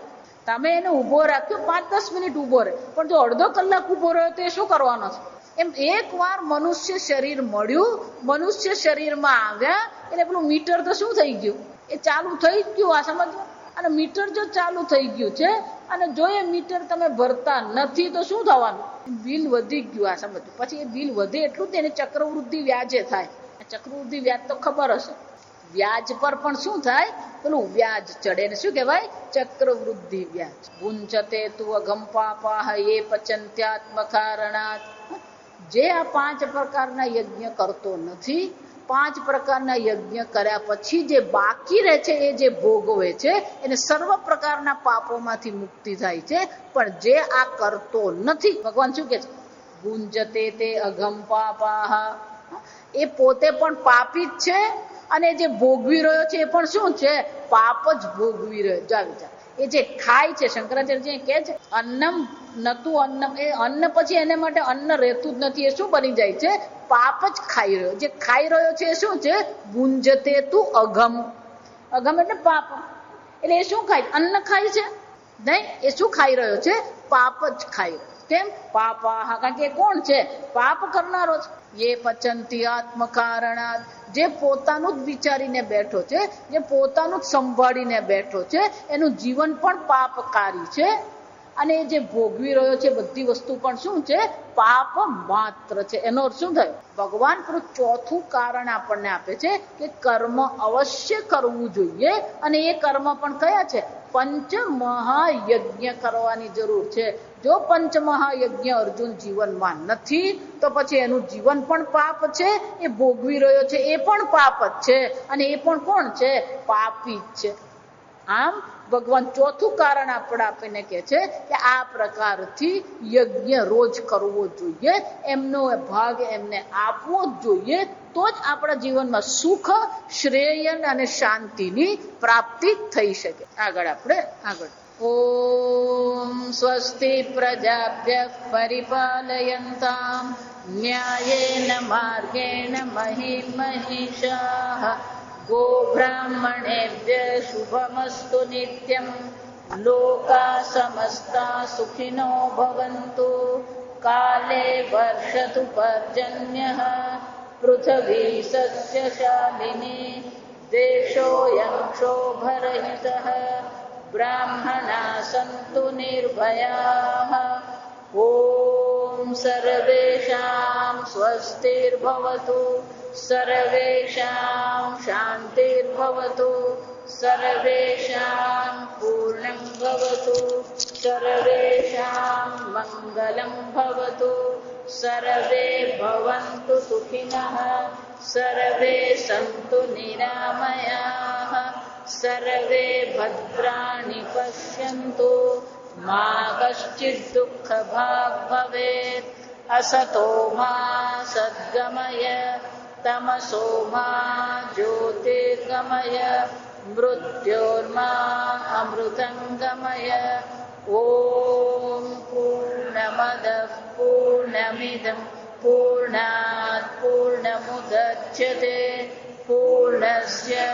Speaker 1: તમે એને ઉભો રાખ્યો 5-10 મિનિટ ઉભો રહે, પણ જો અડધો કલાક ઉભો રહ્યો તો એ શું કરવાનો છે? એમ એકવાર મનુષ્ય શરીર મળ્યું, મનુષ્ય શરીરમાં આવ્યા એટલે પેલું મીટર તો શું થઈ ગયું, એ ચાલુ થઈ જ ગયું. આ સમજો. અને મીટર જો ચાલુ થઈ ગયું છે અને જો એ મીટર તમે ભરતા નથી તો શું થવાનું? બિલ વધી ગયું. આ સમજો. પછી એ બિલ વધે એટલું તેને ચક્રવૃદ્ધિ વ્યાજે થાય. ચક્રવૃદ્ધિ વ્યાજ તો ખબર હશે. વ્યાજ પર પણ શું થાય? પેલું વ્યાજ ચડે ને શું કહેવાય? ચક્રવૃદ્ધિ વ્યાજ. ભુંચતે તુ અગંપાપાહ એ પચંત્યાત્મકારણાત. જે આ 5 પ્રકારના યજ્ઞ કરતો નથી, 5 પ્રકારના યજ્ઞ કર્યા પછી જે બાકી રહે છે એ જે ભોગવે છે એને સર્વ પ્રકારના પાપોમાંથી મુક્તિ થાય છે. પણ જે આ કરતો નથી, ભગવાન શું કે છે? ભુંજતે તે અગંપાપાહ. એ પોતે પણ પાપી જ છે અને જે ભોગવી રહ્યો છે એ પણ શું છે? પાપ જ ભોગવી રહ્યો. જા વિચાર. એ જે ખાય છે, શંકરાચાર્ય કહે છે અન્નમ નતું અન્નમ, એ અન્ન પછી એને માટે અન્ન રહેતું જ નથી. એ શું બની જાય છે? પાપ જ ખાઈ રહ્યો. જે ખાઈ રહ્યો છે એ શું છે? ભુંજતે તું અઘમ. અઘમ એટલે પાપ. એટલે એ શું ખાય? અન્ન ખાય છે નહીં, એ શું ખાઈ રહ્યો છે? પાપ જ ખાઈ રહ્યો. કેમ? પાપા. કારણ કે કોણ છે? પાપ કરનારો છે. એ પચંતી આત્મકારણાત. જે પોતાનું જ વિચારીને બેઠો છે, જે પોતાનું જ સંભાળીને બેઠો છે, એનું જીવન પણ પાપકારી છે. અને એ જે ભોગવી રહ્યો છે બધી વસ્તુ પણ શું છે? પાપ માત્ર છે. એનો અર્થ શું થયો? ભગવાન પર ચોથું કારણ આપણને આપે છે કે કર્મ અવશ્ય કરવું જોઈએ. અને એ કર્મ પણ કયા છે? 5 મહાયજ્ઞ કરવાની જરૂર છે. જો 5 મહાયજ્ઞ અર્જુન જીવનમાં નથી તો પછી એનું જીવન પણ પાપ છે, એ ભોગવી રહ્યો છે એ પણ પાપ જ છે, અને એ પણ કોણ છે? પાપી જ છે. આમ ભગવાન ચોથું કારણ આપણે આપીને કહે છે કે આ પ્રકારથી યજ્ઞ રોજ કરવો જોઈએ, એમનો ભાગ એમને આપવો જ જોઈએ. તો જ આપણા જીવનમાં સુખ, શ્રેય અને શાંતિની પ્રાપ્તિ થઈ શકે. આગળ ઓમ સ્વસ્તિ પ્રજાભ્ય પરિપાલયન્તામ ન્યાયેન માર્ગેણ મહિં મહિષાઃ ગોબ્રાહ્મણેભ્ય શુભમસ્તુ નિત્યં લોકા સમસ્તા સુખિનો ભવન્તુ કાલે વર્ષતુ પર્જન્યઃ પૃથ્વી સસ્યશાલિની દેશોऽયં ક્ષોભરહિતઃ બ્રાહ્મણા સन्तુ નિર્ભયાઃ ઓમ સર્વેષાં સ્વસ્તિર્ભવતુ સર્વેષાં શાંતિર્ભવતુ સર્વેષાં પૂર્ણં ભવતુ સર્વેષાં મંગલં ભવતુ સર્વે ભવन्तુ સુખિનઃ સર્વે સन्तુ નિરામયાઃ સર્વે ભદ્રાણિ પશ્યन्तુ મા કશ્ચિદ દુઃખભાગ ભવેત અસતો મા સદ્ગમય તમસો મા જ્યોતિર્ગમય મૃત્યોર્મા અમૃતંગમય ઓમ પૂર્ણમદ પૂર્ણમિદં પૂર્ણાત પૂર્ણમુદચ્યતે પૂર્ણસ્ય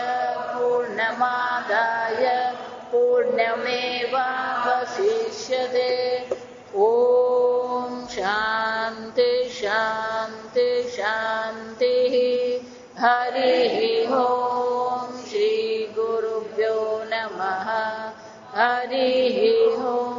Speaker 1: પૂર્ણમાદાય પૂર્ણમેવાવશિષ્યતે. ઓમ શાંતિ શાંતિ શાંતિ. હરિ ઓમ. શ્રી ગુરુભ્યો નમઃ. હરિ ઓમ.